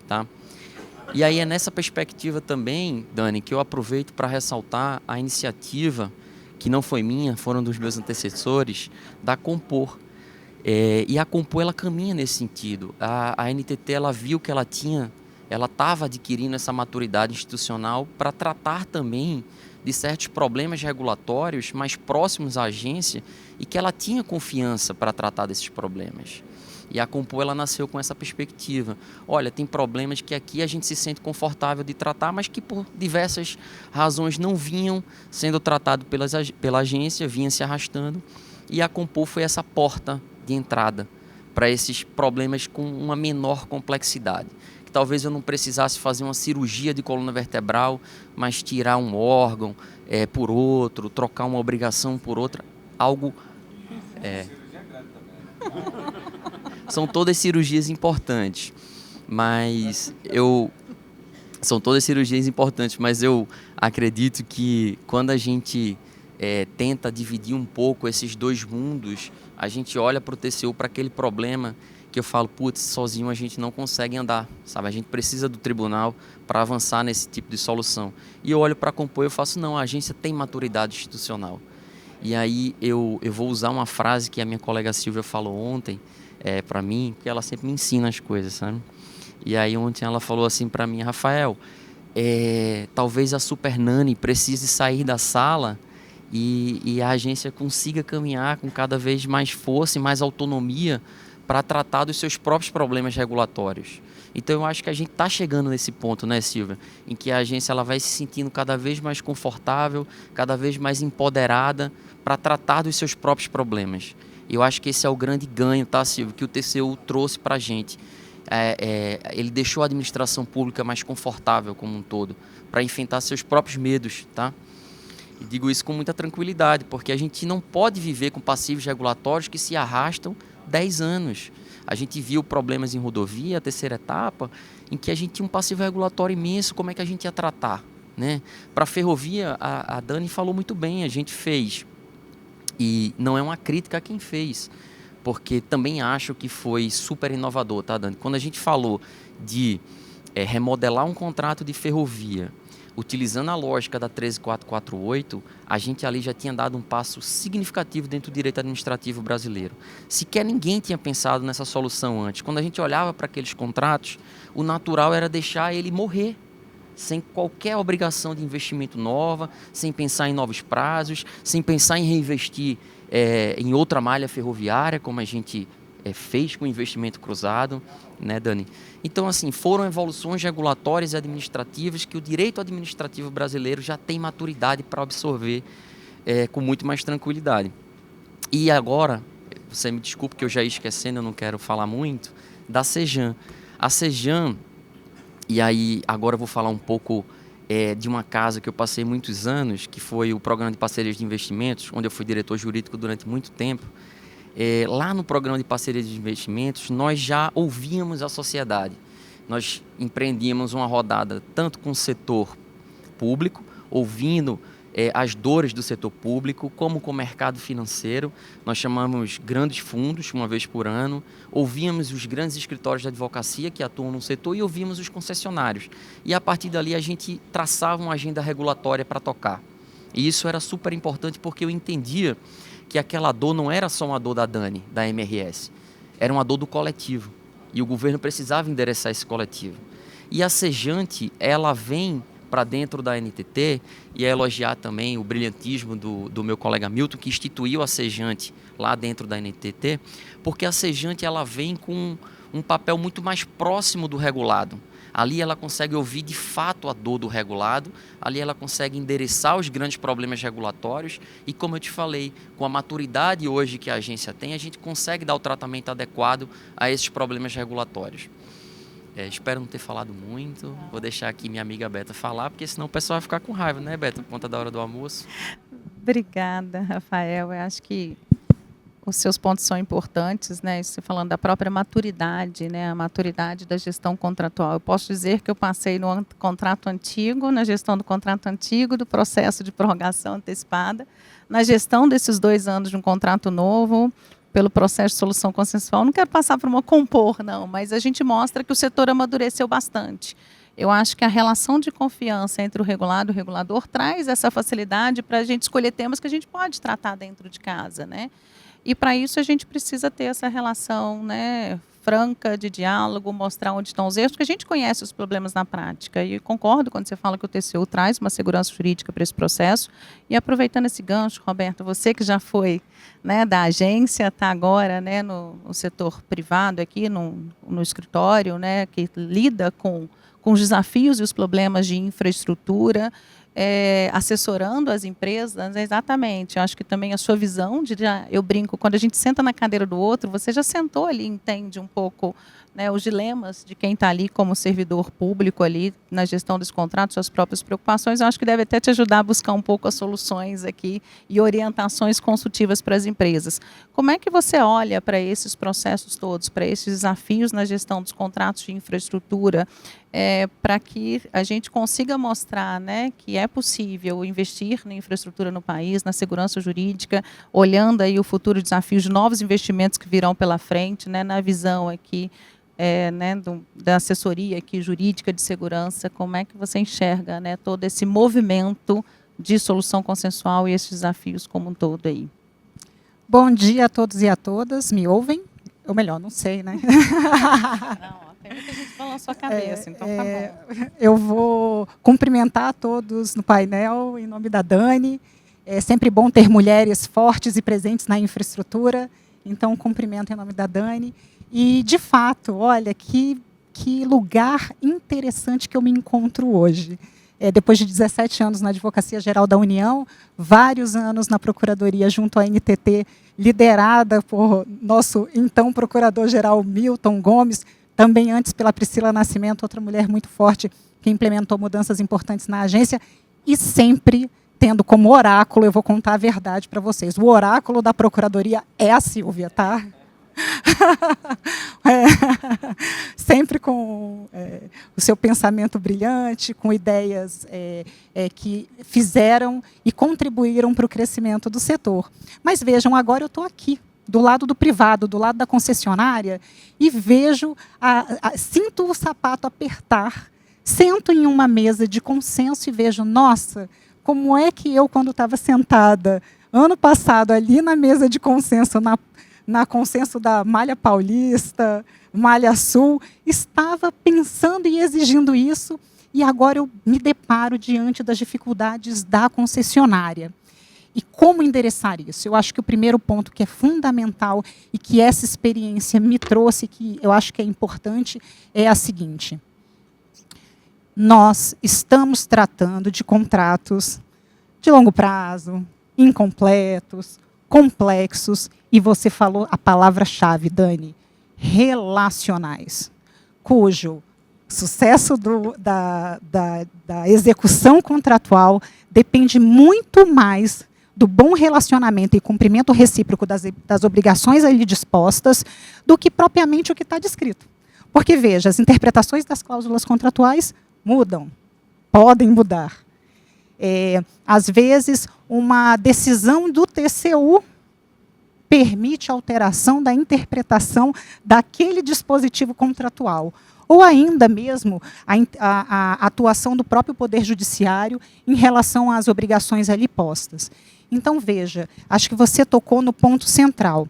tá? E aí é nessa perspectiva também, Dani, que eu aproveito para ressaltar a iniciativa, que não foi minha, foram dos meus antecessores, da Compor. E a Compor, ela caminha nesse sentido. A NTT, ela viu que ela estava adquirindo essa maturidade institucional para tratar também de certos problemas regulatórios mais próximos à agência e que ela tinha confiança para tratar desses problemas. E a Compor, ela nasceu com essa perspectiva. Olha, tem problemas que aqui a gente se sente confortável de tratar, mas que por diversas razões não vinham sendo tratados pela agência, vinham se arrastando. E a Compor foi essa porta de entrada para esses problemas com uma menor complexidade. Que talvez eu não precisasse fazer uma cirurgia de coluna vertebral, mas tirar um órgão por outro, trocar uma obrigação por outra, algo... São todas cirurgias importantes, mas eu acredito que quando a gente tenta dividir um pouco esses dois mundos, a gente olha para o TCU, para aquele problema que eu falo, putz, sozinho a gente não consegue andar, sabe? A gente precisa do tribunal para avançar nesse tipo de solução. E eu olho para a Compor e eu faço, não, a agência tem maturidade institucional. E aí eu vou usar uma frase que a minha colega Silvia falou ontem, para mim, porque ela sempre me ensina as coisas, sabe? E aí ontem ela falou assim para mim, Rafael, talvez a Super Nani precise sair da sala e a agência consiga caminhar com cada vez mais força e mais autonomia para tratar dos seus próprios problemas regulatórios. Então eu acho que a gente está chegando nesse ponto, né, Silvia? Em que a agência ela vai se sentindo cada vez mais confortável, cada vez mais empoderada para tratar dos seus próprios problemas. E eu acho que esse é o grande ganho, tá, Silvia, que o TCU trouxe para a gente. Ele deixou a administração pública mais confortável como um todo, para enfrentar seus próprios medos, tá? E digo isso com muita tranquilidade, porque a gente não pode viver com passivos regulatórios que se arrastam 10 anos. A gente viu problemas em rodovia, a terceira etapa, em que a gente tinha um passivo regulatório imenso, como é que a gente ia tratar, né? Para a ferrovia, a Dani falou muito bem, a gente fez. E não é uma crítica a quem fez, porque também acho que foi super inovador, tá, Dani? Quando a gente falou de remodelar um contrato de ferrovia, utilizando a lógica da 13448, a gente ali já tinha dado um passo significativo dentro do direito administrativo brasileiro. Sequer ninguém tinha pensado nessa solução antes. Quando a gente olhava para aqueles contratos, o natural era deixar ele morrer, sem qualquer obrigação de investimento nova, sem pensar em novos prazos, sem pensar em reinvestir em outra malha ferroviária, como a gente fez com o investimento cruzado, né, Dani? Então, assim, foram evoluções regulatórias e administrativas que o direito administrativo brasileiro já tem maturidade para absorver com muito mais tranquilidade. E agora, você me desculpe que eu já ia esquecendo, eu não quero falar muito, da CEJAN. A CEJAN, e aí agora eu vou falar um pouco de uma casa que eu passei muitos anos, que foi o Programa de Parcerias de Investimentos, onde eu fui diretor jurídico durante muito tempo. Lá no Programa de Parcerias de Investimentos, nós já ouvíamos a sociedade. Nós empreendíamos uma rodada tanto com o setor público, ouvindo as dores do setor público, como com o mercado financeiro. Nós chamamos grandes fundos uma vez por ano, ouvíamos os grandes escritórios de advocacia que atuam no setor e ouvíamos os concessionários. E a partir dali a gente traçava uma agenda regulatória para tocar. E isso era super importante porque eu entendia que aquela dor não era só uma dor da Dani, da MRS, era uma dor do coletivo. E o governo precisava endereçar esse coletivo. E a Sejante, ela vem para dentro da NTT, e é elogiar também o brilhantismo do meu colega Milton, que instituiu a Sejante lá dentro da NTT, porque a Sejante ela vem com um papel muito mais próximo do regulado. Ali ela consegue ouvir de fato a dor do regulado, ali ela consegue endereçar os grandes problemas regulatórios e, como eu te falei, com a maturidade hoje que a agência tem, a gente consegue dar o tratamento adequado a esses problemas regulatórios. Espero não ter falado muito, vou deixar aqui minha amiga Beta falar, porque senão o pessoal vai ficar com raiva, né, Beta, por conta da hora do almoço. Obrigada, Rafael. Eu acho que os seus pontos são importantes, né? Você falando da própria maturidade, né? A maturidade da gestão contratual. Eu posso dizer que eu passei no contrato antigo, na gestão do contrato antigo, do processo de prorrogação antecipada, na gestão desses 2 anos de um contrato novo, pelo processo de solução consensual. Não quero passar por uma compor, não, mas a gente mostra que o setor amadureceu bastante. Eu acho que a relação de confiança entre o regulado e o regulador traz essa facilidade para a gente escolher temas que a gente pode tratar dentro de casa, né? E para isso a gente precisa ter essa relação, né, franca, de diálogo, mostrar onde estão os erros, porque a gente conhece os problemas na prática. E concordo quando você fala que o TCU traz uma segurança jurídica para esse processo. E aproveitando esse gancho, Roberto, você que já foi, né, da agência, está agora, né, no setor privado aqui, no escritório, né, que lida com os desafios e os problemas de infraestrutura, assessorando as empresas, exatamente. Eu acho que também a sua visão, eu brinco, quando a gente senta na cadeira do outro, você já sentou ali, entende um pouco, né, os dilemas de quem está ali como servidor público ali na gestão desse contrato, suas próprias preocupações. Eu acho que deve até te ajudar a buscar um pouco as soluções aqui e orientações consultivas para as empresas. Como é que você olha para esses processos todos, para esses desafios na gestão dos contratos de infraestrutura, para que a gente consiga mostrar, né, que é possível investir na infraestrutura no país, na segurança jurídica, olhando aí o futuro desafio de novos investimentos que virão pela frente, né, na visão aqui, né, da assessoria aqui, jurídica de segurança, como é que você enxerga, né, todo esse movimento de solução consensual e esses desafios como um todo aí? Bom dia a todos e a todas, me ouvem? Ou melhor, não sei, né? Não, tem muita gente balançou a cabeça, então tá bom. Eu vou cumprimentar a todos no painel, em nome da Dani. É sempre bom ter mulheres fortes e presentes na infraestrutura, então cumprimento em nome da Dani. E, de fato, olha, que lugar interessante que eu me encontro hoje. Depois de 17 anos na Advocacia Geral da União, vários anos na Procuradoria junto à NTT, liderada por nosso então Procurador-Geral Milton Gomes, também antes pela Priscila Nascimento, outra mulher muito forte que implementou mudanças importantes na agência, e sempre tendo como oráculo, eu vou contar a verdade para vocês, o oráculo da Procuradoria é a Silvia, tá? Sempre com o seu pensamento brilhante, com ideias que fizeram e contribuíram para o crescimento do setor. Mas vejam, agora eu estou aqui, do lado do privado, do lado da concessionária, e vejo, sinto o sapato apertar, sento em uma mesa de consenso e vejo, nossa, como é que eu, quando estava sentada, ano passado, ali na mesa de consenso, na consenso da Malha Paulista, Malha Sul, estava pensando e exigindo isso, e agora eu me deparo diante das dificuldades da concessionária. E como endereçar isso? Eu acho que o primeiro ponto que é fundamental e que essa experiência me trouxe, que eu acho que é importante, é a seguinte. Nós estamos tratando de contratos de longo prazo, incompletos, complexos, e você falou a palavra-chave, Dani, relacionais, cujo sucesso da execução contratual depende muito mais do bom relacionamento e cumprimento recíproco das obrigações ali dispostas do que propriamente o que está descrito. Porque, veja, as interpretações das cláusulas contratuais mudam, podem mudar. Às vezes, uma decisão do TCU permite alteração da interpretação daquele dispositivo contratual. Ou ainda mesmo a atuação do próprio Poder Judiciário em relação às obrigações ali postas. Então, veja, acho que você tocou no ponto central.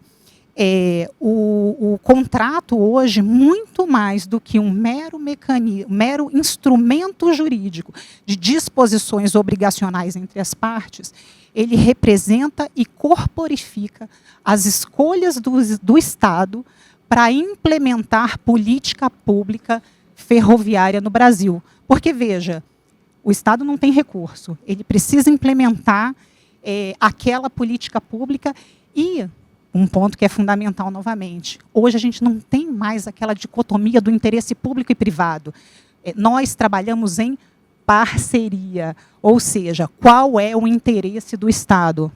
O contrato hoje, muito mais do que um mero instrumento jurídico de disposições obrigacionais entre as partes, ele representa e corporifica as escolhas do Estado para implementar política pública ferroviária no Brasil. Porque, veja, o Estado não tem recurso, ele precisa implementar aquela política pública e, um ponto que é fundamental novamente, hoje a gente não tem mais aquela dicotomia do interesse público e privado. Nós trabalhamos em parceria, ou seja, qual é o interesse do Estado?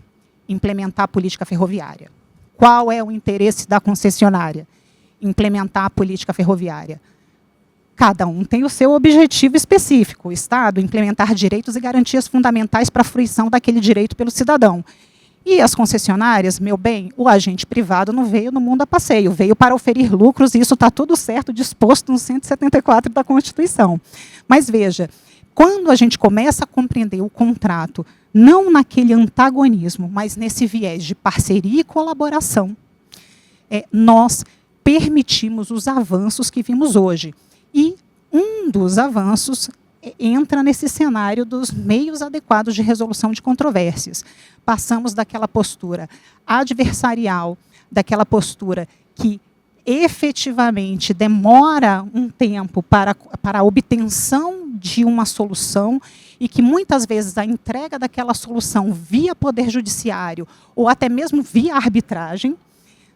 Implementar a política ferroviária. Qual é o interesse da concessionária? Implementar a política ferroviária. Cada um tem o seu objetivo específico. O Estado, implementar direitos e garantias fundamentais para a fruição daquele direito pelo cidadão. E as concessionárias, meu bem, o agente privado não veio no mundo a passeio, veio para oferir lucros, e isso está tudo certo, disposto no 174 da Constituição. Mas veja, quando a gente começa a compreender o contrato, não naquele antagonismo, mas nesse viés de parceria e colaboração, nós permitimos os avanços que vimos hoje. E um dos avanços entra nesse cenário dos meios adequados de resolução de controvérsias. Passamos daquela postura adversarial, daquela postura que efetivamente demora um tempo para a obtenção de uma solução e que muitas vezes a entrega daquela solução via poder judiciário ou até mesmo via arbitragem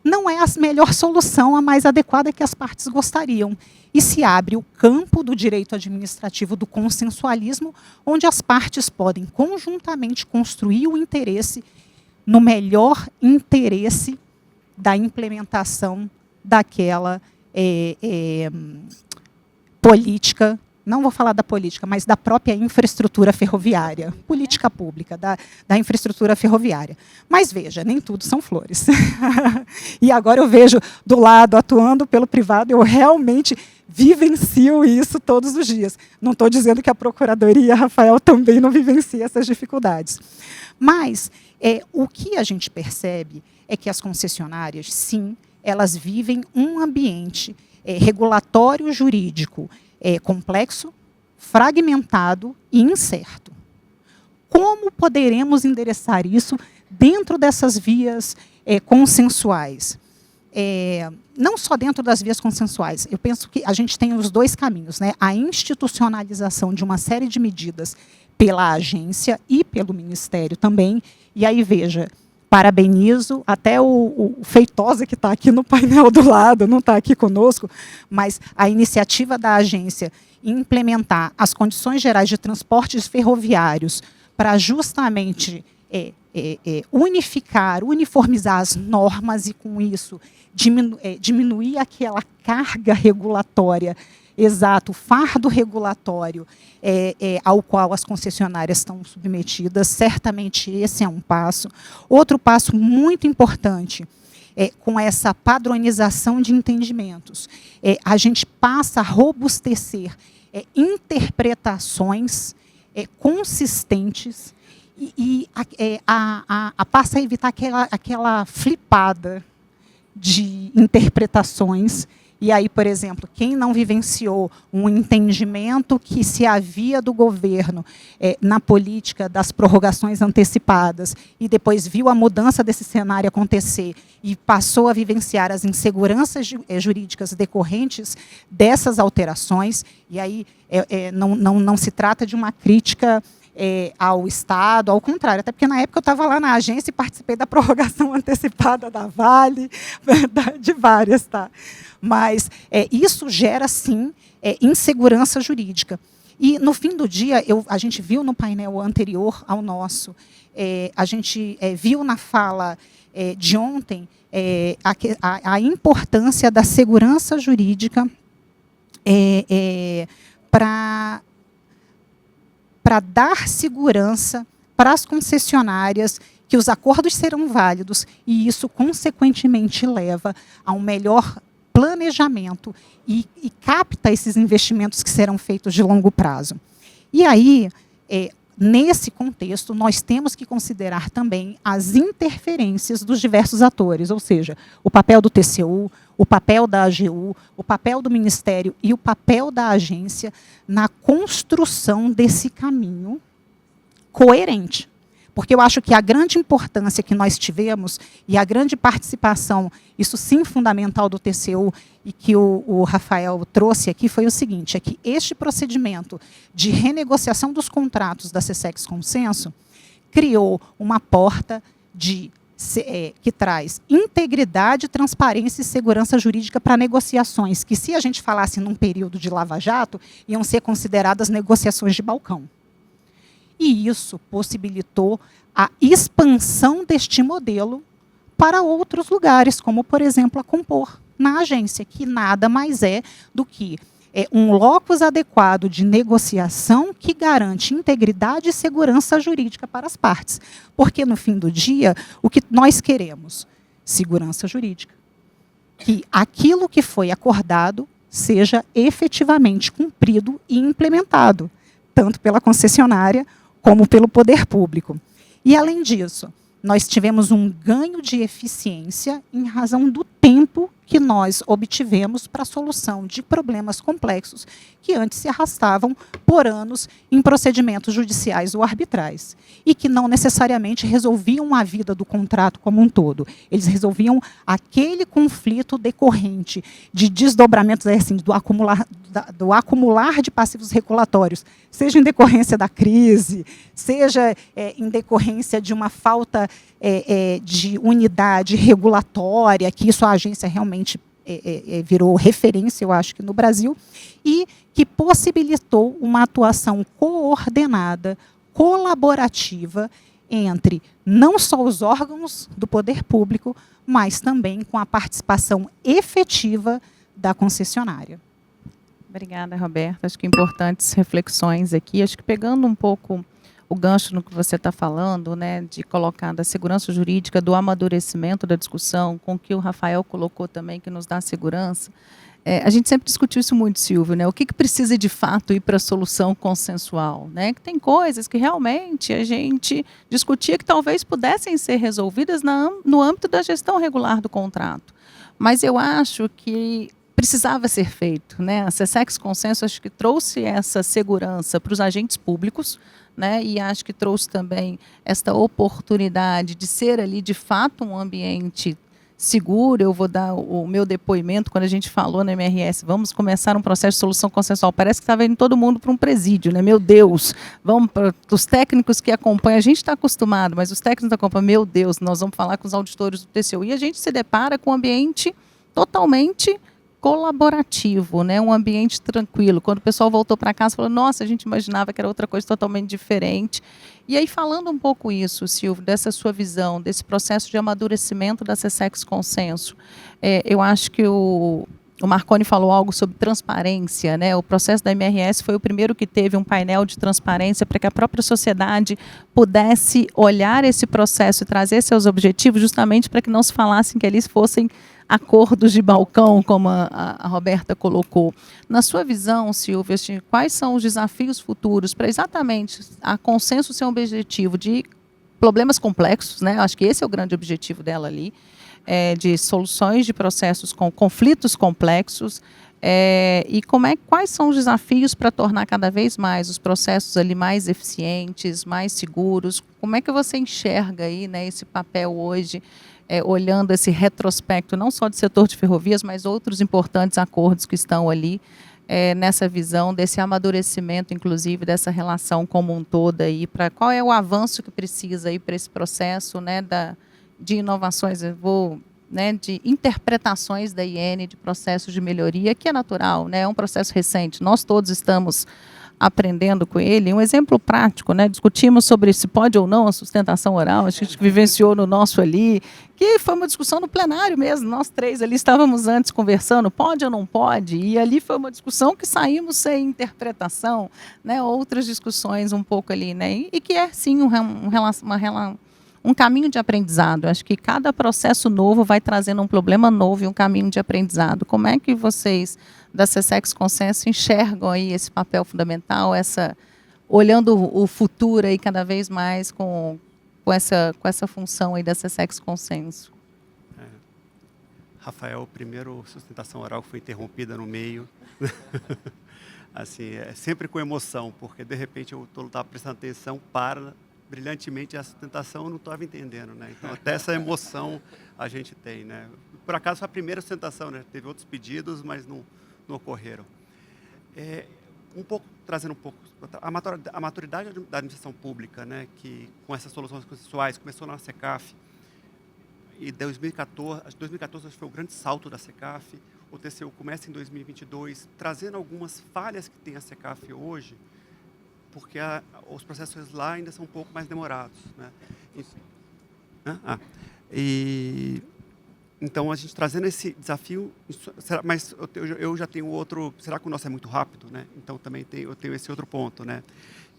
não é a melhor solução, a mais adequada que as partes gostariam. E se abre o campo do direito administrativo do consensualismo, onde as partes podem conjuntamente construir o interesse no melhor interesse da implementação daquela política, não vou falar da política, mas da própria infraestrutura ferroviária, política pública da infraestrutura ferroviária. Mas veja, nem tudo são flores. E agora eu vejo do lado, atuando pelo privado, eu realmente vivencio isso todos os dias. Não estou dizendo que a Procuradoria, Rafael, também não vivencia essas dificuldades. Mas o que a gente percebe é que as concessionárias, sim, elas vivem um ambiente regulatório jurídico complexo, fragmentado e incerto. Como poderemos endereçar isso dentro dessas vias consensuais? Não só dentro das vias consensuais, eu penso que a gente tem os dois caminhos, né? A institucionalização de uma série de medidas pela agência e pelo Ministério também, e aí veja, parabenizo até o Feitosa, que está aqui no painel do lado, não está aqui conosco, mas a iniciativa da agência em implementar as condições gerais de transportes ferroviários para justamente uniformizar as normas e, com isso, diminuir aquela carga regulatória, exato, o fardo regulatório ao qual as concessionárias estão submetidas. Certamente esse é um passo. Outro passo muito importante, com essa padronização de entendimentos, a gente passa a robustecer interpretações consistentes e passa a evitar aquela flipada de interpretações. E aí, por exemplo, quem não vivenciou um entendimento que se havia do governo na política das prorrogações antecipadas e depois viu a mudança desse cenário acontecer e passou a vivenciar as inseguranças jurídicas decorrentes dessas alterações, e aí não se trata de uma crítica ao Estado, ao contrário, até porque na época eu estava lá na agência e participei da prorrogação antecipada da Vale, de várias, tá? Mas isso gera, sim, insegurança jurídica. E, no fim do dia, a gente viu no painel anterior ao nosso, a gente viu na fala de ontem a importância da segurança jurídica para dar segurança para as concessionárias, que os acordos serão válidos, e isso, consequentemente, leva a um melhor planejamento e capta esses investimentos que serão feitos de longo prazo. E aí, nesse contexto, nós temos que considerar também as interferências dos diversos atores, ou seja, o papel do TCU, o papel da AGU, o papel do Ministério e o papel da agência na construção desse caminho coerente. Porque eu acho que a grande importância que nós tivemos e a grande participação, isso sim fundamental do TCU, e que o Rafael trouxe aqui, foi o seguinte, é que este procedimento de renegociação dos contratos da SESEX Consenso criou uma porta que traz integridade, transparência e segurança jurídica para negociações, que, se a gente falasse num período de lava-jato, iam ser consideradas negociações de balcão. E isso possibilitou a expansão deste modelo para outros lugares, como, por exemplo, a Compor, na agência, que nada mais é do que um locus adequado de negociação que garante integridade e segurança jurídica para as partes. Porque, no fim do dia, o que nós queremos? Segurança jurídica. Que aquilo que foi acordado seja efetivamente cumprido e implementado, tanto pela concessionária como pelo poder público. E, além disso, nós tivemos um ganho de eficiência em razão do tempo que nós obtivemos para a solução de problemas complexos que antes se arrastavam por anos em procedimentos judiciais ou arbitrais e que não necessariamente resolviam a vida do contrato como um todo. Eles resolviam aquele conflito decorrente de desdobramentos assim, do acumular de passivos regulatórios, seja em decorrência da crise, seja em decorrência de uma falta de unidade regulatória, que isso a agência realmente virou referência, eu acho que no Brasil, e que possibilitou uma atuação coordenada, colaborativa, entre não só os órgãos do poder público, mas também com a participação efetiva da concessionária. Obrigada, Roberta. Acho que importantes reflexões aqui. Acho que pegando um pouco o gancho no que você está falando, né, de colocar da segurança jurídica, do amadurecimento da discussão, com o que o Rafael colocou também, que nos dá segurança. A gente sempre discutiu isso muito, Silvio, né? O que precisa de fato ir para a solução consensual, né? Que tem coisas que realmente a gente discutia que talvez pudessem ser resolvidas no âmbito da gestão regular do contrato. Mas eu acho que precisava ser feito, né? A SESEX Consenso acho que trouxe essa segurança para os agentes públicos, né? E acho que trouxe também esta oportunidade de ser ali de fato um ambiente seguro. Eu vou dar o meu depoimento quando a gente falou na MRS, vamos começar um processo de solução consensual. Parece que estava indo todo mundo para um presídio, né? Meu Deus, vamos para os técnicos que acompanham, a gente está acostumado, mas os técnicos acompanham, meu Deus, nós vamos falar com os auditores do TCU e a gente se depara com um ambiente totalmente colaborativo, né? Um ambiente tranquilo. Quando o pessoal voltou para casa, falou, nossa, a gente imaginava que era outra coisa totalmente diferente. E aí, falando um pouco isso, Silvio, dessa sua visão, desse processo de amadurecimento da SESEX Consenso, eu acho que o Marconi falou algo sobre transparência, né? O processo da MRS foi o primeiro que teve um painel de transparência para que a própria sociedade pudesse olhar esse processo e trazer seus objetivos, justamente para que não se falassem que eles fossem acordos de balcão, como a Roberta colocou. Na sua visão, Silvia, quais são os desafios futuros para exatamente a Consenso ser um objetivo de problemas complexos, né? Acho que esse é o grande objetivo dela ali, de soluções de processos com conflitos complexos, e quais são os desafios para tornar cada vez mais os processos ali mais eficientes, mais seguros? Como é que você enxerga aí, né, esse papel hoje, olhando esse retrospecto, não só do setor de ferrovias, mas outros importantes acordos que estão ali, nessa visão desse amadurecimento, inclusive, dessa relação como um todo aí, para qual é o avanço que precisa aí para esse processo, né, de inovações, né, de interpretações da IN, de processos de melhoria, que é natural, né, é um processo recente, nós todos estamos aprendendo com ele. Um exemplo prático, né? Discutimos sobre se pode ou não a sustentação oral, a gente vivenciou no nosso ali, que foi uma discussão no plenário mesmo, nós três ali estávamos antes conversando, pode ou não pode, e ali foi uma discussão que saímos sem interpretação, né? Outras discussões um pouco ali, né? E que é sim um caminho de aprendizado. Acho que cada processo novo vai trazendo um problema novo e um caminho de aprendizado. Como é que vocês da SESEX Consenso enxergam aí esse papel fundamental, olhando o futuro aí cada vez mais com essa função aí da SESEX Consenso? Rafael, primeiro sustentação oral foi interrompida no meio. Assim, sempre com emoção, porque de repente eu estava prestando atenção para brilhantemente a sustentação, eu não estava entendendo, né? Então até essa emoção a gente tem, né? Por acaso foi a primeira sustentação, né? Teve outros pedidos, mas não ocorreram. Trazendo um pouco a maturidade da administração pública, né? Que com essas soluções consensuais começou na SECAF e 2014 foi o grande salto da SECAF. O TCU começa em 2022 trazendo algumas falhas que tem a SECAF hoje, porque os processos lá ainda são um pouco mais demorados, né? E então a gente trazendo esse desafio, mas eu já tenho outro, será que o nosso é muito rápido, né? Então também eu tenho esse outro ponto, né?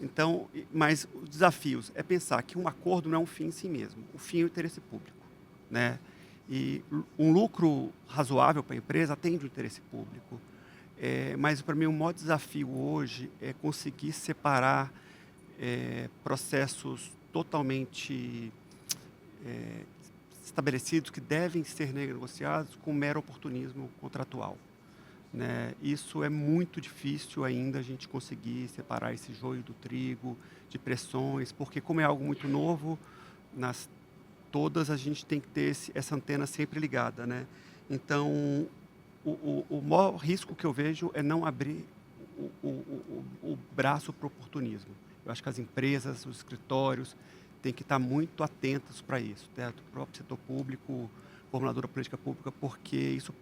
Então, mas os desafios é pensar que um acordo não é um fim em si mesmo, o fim é o interesse público, né? E um lucro razoável para a empresa atende o interesse público. Mas para mim o maior desafio hoje é conseguir separar processos totalmente estabelecidos que devem ser negociados com mero oportunismo contratual, né? Isso é muito difícil ainda a gente conseguir separar esse joio do trigo, de pressões, porque como é algo muito novo, todas a gente tem que ter essa antena sempre ligada, né? Então, o maior risco que eu vejo é não abrir o braço para o oportunismo. Eu acho que as empresas, os escritórios, têm que estar muito atentos para isso, né? O próprio setor público, formuladora política pública, porque isso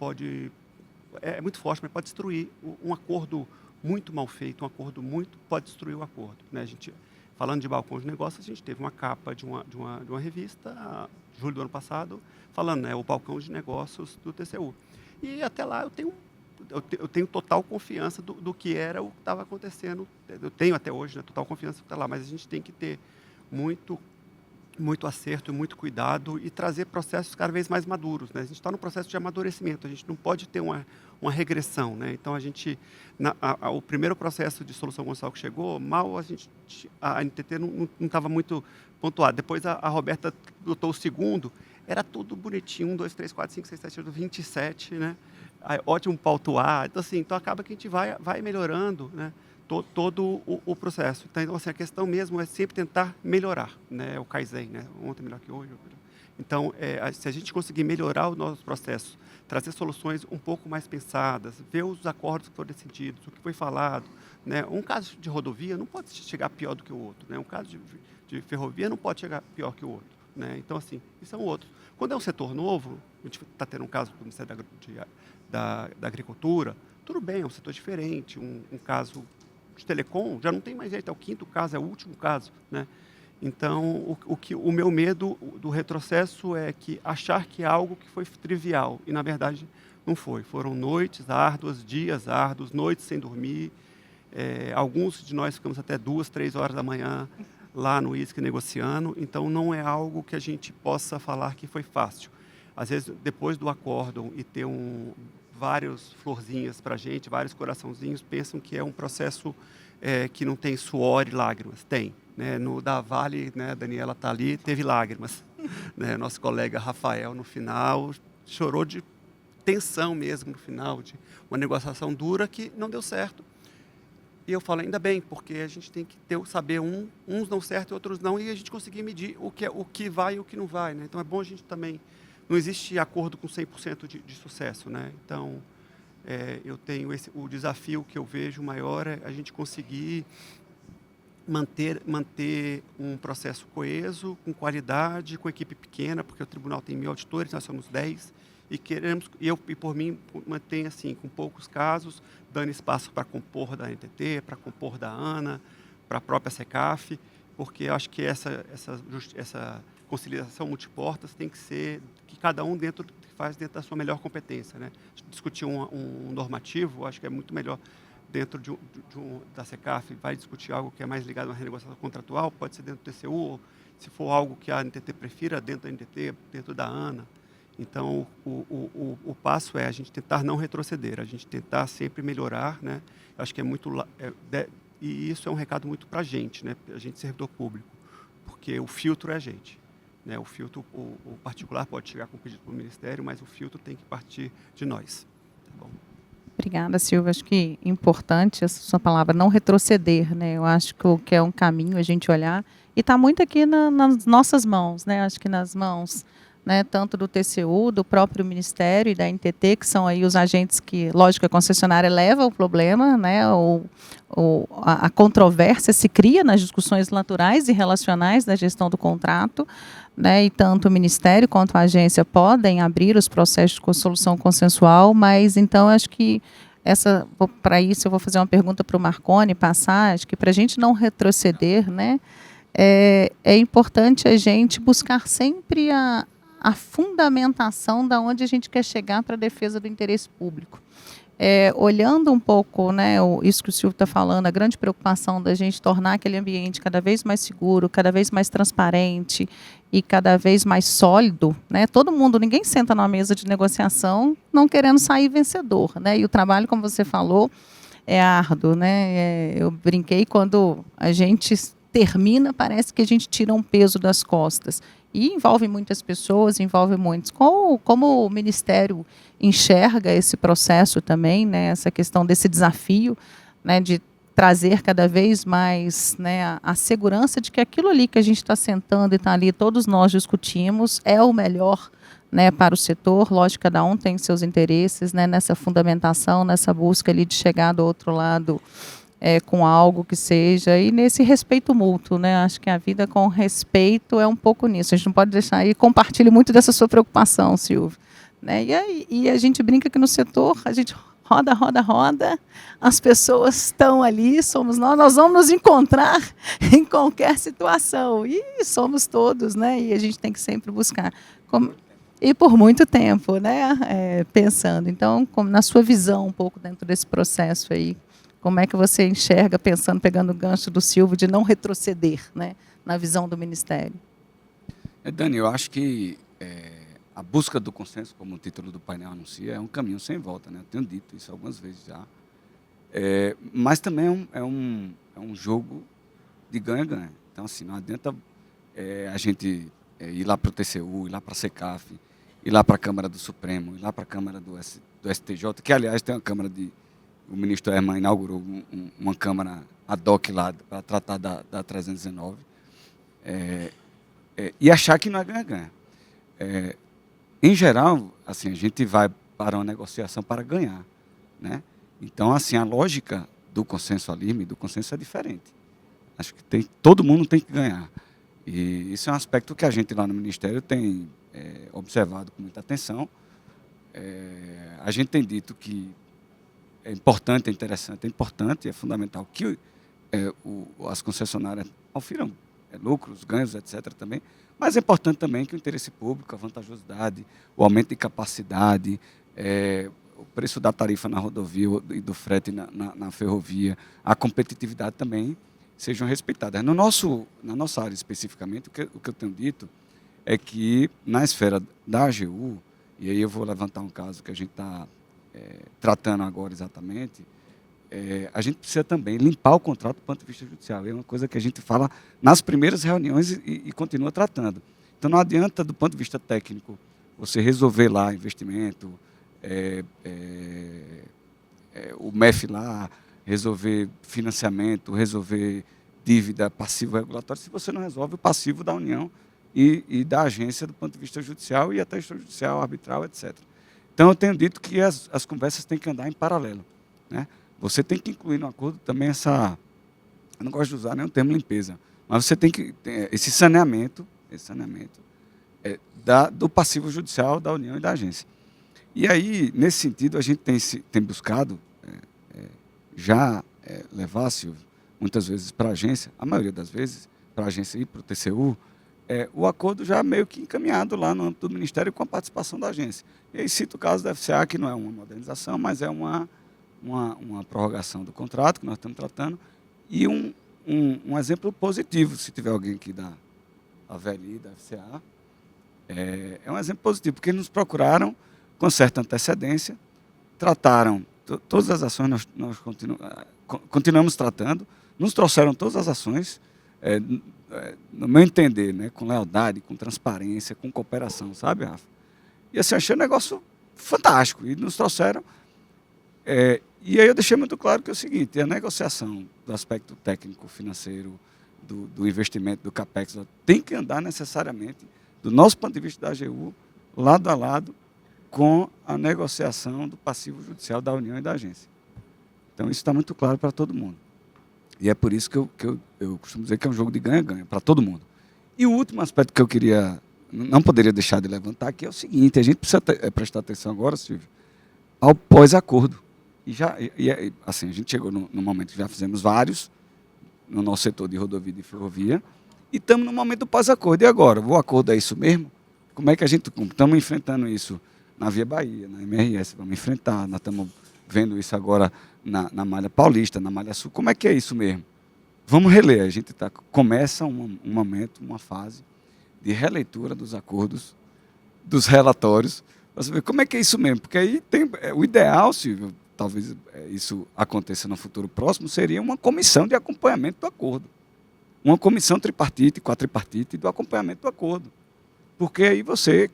é muito forte, mas pode destruir um acordo muito mal feito, pode destruir o acordo, né? A gente, falando de balcão de negócios, a gente teve uma capa de uma revista, julho do ano passado, falando, né, o balcão de negócios do TCU. E até lá eu tenho total confiança do que era o que estava acontecendo. Eu tenho até hoje, né, total confiança do que está lá, mas a gente tem que ter muito acerto e muito cuidado e trazer processos cada vez mais maduros, né? A gente está no processo de amadurecimento, a gente não pode ter uma regressão, né? Então, o primeiro processo de solução consensual que chegou, a NTT não estava muito pontuada. Depois a Roberta botou o segundo, era tudo bonitinho, 1, 2, 3, 4, 5, 6, 7, 8, 27, né? Ótimo pautuar. Então acaba que a gente vai melhorando, né? Todo o processo. Então, assim, a questão mesmo é sempre tentar melhorar, né? O Kaizen, né? Ontem melhor que hoje. Então, se a gente conseguir melhorar os nossos processos, trazer soluções um pouco mais pensadas, ver os acordos que foram decididos, o que foi falado, né? Um caso de rodovia não pode chegar pior do que o outro, né? Um caso de ferrovia não pode chegar pior que o outro, né? Então, assim, isso é um outro. Quando é um setor novo, a gente está tendo um caso do Ministério da Agricultura, tudo bem, é um setor diferente, um caso de telecom, já não tem mais jeito, é o quinto caso, é o último caso, né? Então, o meu medo do retrocesso é achar que é algo que foi trivial, e na verdade não foi. Foram noites árduas, dias árduos, noites sem dormir, alguns de nós ficamos até 2, 3 horas da manhã lá no ISC negociando, então não é algo que a gente possa falar que foi fácil. Às vezes, depois do acórdão e ter várias florzinhas para a gente, vários coraçãozinhos, pensam que é um processo que não tem suor e lágrimas. Tem, né? No da Vale, né, a Daniela está ali, teve lágrimas. Né? Nosso colega Rafael, no final, chorou de tensão mesmo no final, de uma negociação dura que não deu certo. E eu falo, ainda bem, porque a gente tem que saber uns dão certo e outros não, e a gente conseguir medir o que vai e o que não vai, né? Então é bom a gente também... Não existe acordo com 100% de sucesso, né? Então, eu tenho o desafio que eu vejo maior é a gente conseguir manter um processo coeso, com qualidade, com equipe pequena, porque o tribunal tem 1000 auditores, nós somos 10, e por mim, mantenho assim, com poucos casos, dando espaço para compor da NTT, para compor da ANA, para a própria SECAF, porque eu acho que essa conciliação multiportas tem que ser que cada um faz dentro da sua melhor competência, né? Discutir um normativo, acho que é muito melhor dentro da SECAF, vai discutir algo que é mais ligado a uma renegociação contratual, pode ser dentro do TCU, ou se for algo que a NTT prefira, dentro da NTT, dentro da ANA. Então, o passo é a gente tentar não retroceder, a gente tentar sempre melhorar, né? Eu acho que e isso é um recado muito para a gente, né? A gente servidor público, porque o filtro é a gente. Né? O filtro, o particular pode chegar com pedido para o Ministério, mas o filtro tem que partir de nós. Tá bom? Obrigada, Silvia. Acho que é importante essa sua palavra, não retroceder, né? Eu acho que é um caminho a gente olhar, e está muito aqui nas nossas mãos, né? Acho que nas mãos, né, tanto do TCU, do próprio Ministério e da NTT, que são aí os agentes que, lógico, a concessionária leva o problema, né, a controvérsia se cria nas discussões naturais e relacionais da gestão do contrato, né, e tanto o Ministério quanto a agência podem abrir os processos de solução consensual, mas então acho que para isso eu vou fazer uma pergunta para o Marconi passar, acho que para a gente não retroceder, né, é importante a gente buscar sempre a fundamentação da onde a gente quer chegar para a defesa do interesse público. Olhando um pouco, né, isso que o Silvio está falando, a grande preocupação da gente tornar aquele ambiente cada vez mais seguro, cada vez mais transparente e cada vez mais sólido, né? Todo mundo, ninguém senta numa mesa de negociação não querendo sair vencedor, né? E o trabalho, como você falou, é árduo, né? Eu brinquei, quando a gente termina, parece que a gente tira um peso das costas. E envolve muitas pessoas, envolve muitos. Como o Ministério enxerga esse processo também, né, essa questão desse desafio, né, de trazer cada vez mais, né, a segurança de que aquilo ali que a gente está sentando e está ali, todos nós discutimos, é o melhor, né, para o setor. Lógico, cada um tem seus interesses, né, nessa fundamentação, nessa busca ali de chegar do outro lado com algo que seja, e nesse respeito mútuo, né? Acho que a vida com respeito é um pouco nisso. A gente não pode deixar aí, compartilhe muito dessa sua preocupação, Silvio. Né? E a gente brinca que no setor, a gente roda, roda, roda, as pessoas estão ali, somos nós vamos nos encontrar em qualquer situação, e somos todos, né? E a gente tem que sempre buscar. E por muito tempo, né? Pensando. Então, na sua visão um pouco dentro desse processo aí, como é que você enxerga, pensando, pegando o gancho do Silvio, de não retroceder, né, na visão do Ministério? Dani, eu acho que a busca do consenso, como o título do painel anuncia, é um caminho sem volta, né? Eu tenho dito isso algumas vezes já. Mas também é um jogo de ganha-ganha. Então, assim, não adianta a gente ir lá para o TCU, ir lá para a SECAF, ir lá para a Câmara do Supremo, ir lá para a Câmara do STJ, que, aliás, tem uma Câmara o ministro Herman inaugurou uma Câmara ad hoc lá para tratar da 319, e achar que não é ganha-ganha. Em geral, assim, a gente vai para uma negociação para ganhar, né? Então, assim, a lógica do consenso ALIRM, do consenso é diferente. Acho que todo mundo tem que ganhar. E isso é um aspecto que a gente lá no Ministério tem observado com muita atenção. A gente tem dito que é importante, é interessante, é importante, é fundamental que as concessionárias ofiram lucros, ganhos, etc. também, mas é importante também que o interesse público, a vantajosidade, o aumento de capacidade, o preço da tarifa na rodovia e do frete na ferrovia, a competitividade também sejam respeitadas. Na nossa área especificamente, o que eu tenho dito é que na esfera da AGU, e aí eu vou levantar um caso que a gente está tratando agora exatamente, a gente precisa também limpar o contrato do ponto de vista judicial. É uma coisa que a gente fala nas primeiras reuniões e continua tratando. Então, não adianta, do ponto de vista técnico, você resolver lá investimento, o MEF lá, resolver financiamento, resolver dívida, passivo regulatório, se você não resolve o passivo da União e da agência do ponto de vista judicial e até extrajudicial, arbitral, etc. Então, eu tenho dito que as conversas têm que andar em paralelo, né? Você tem que incluir no acordo também eu não gosto de usar nem o termo limpeza, mas você tem que ter esse saneamento do passivo judicial da União e da agência. E aí, nesse sentido, a gente tem buscado levar, Silvio, muitas vezes para a agência, a maioria das vezes, para a agência e para o TCU, o acordo já meio que encaminhado lá no âmbito do Ministério com a participação da agência. E aí cito o caso da FCA, que não é uma modernização, mas é uma prorrogação do contrato que nós estamos tratando, e um exemplo positivo, se tiver alguém aqui da VLI, da FCA, é um exemplo positivo, porque eles nos procuraram com certa antecedência, trataram todas as ações, nós continuamos tratando, nos trouxeram todas as ações, no meu entender, né, com lealdade, com transparência, com cooperação, sabe, Rafa? E assim, achei um negócio fantástico, e nos trouxeram. E aí eu deixei muito claro que é o seguinte: a negociação do aspecto técnico, financeiro, do investimento, do CAPEX, tem que andar necessariamente, do nosso ponto de vista da AGU, lado a lado com a negociação do passivo judicial da União e da agência. Então, isso está muito claro para todo mundo. E é por isso que eu costumo dizer que é um jogo de ganha-ganha, para todo mundo. E o último aspecto que eu não poderia deixar de levantar aqui é o seguinte: a gente precisa prestar atenção agora, Silvio, ao pós-acordo. Assim, a gente chegou no momento que já fizemos vários no nosso setor de rodovia e de ferrovia, e estamos no momento do pós-acordo. E agora? O acordo é isso mesmo? como é que a gente estamos enfrentando isso na Via Bahia, na MRS, vamos enfrentar, nós estamos vendo isso agora na Malha Paulista, na Malha Sul, como é que é isso mesmo? Vamos reler, a gente começa um momento, uma fase de releitura dos acordos, dos relatórios, para saber como é que é isso mesmo, porque aí tem o ideal, Silvio, talvez isso aconteça no futuro próximo, seria uma comissão de acompanhamento do acordo. Uma comissão tripartite, quadripartite do acompanhamento do acordo. Porque aí você,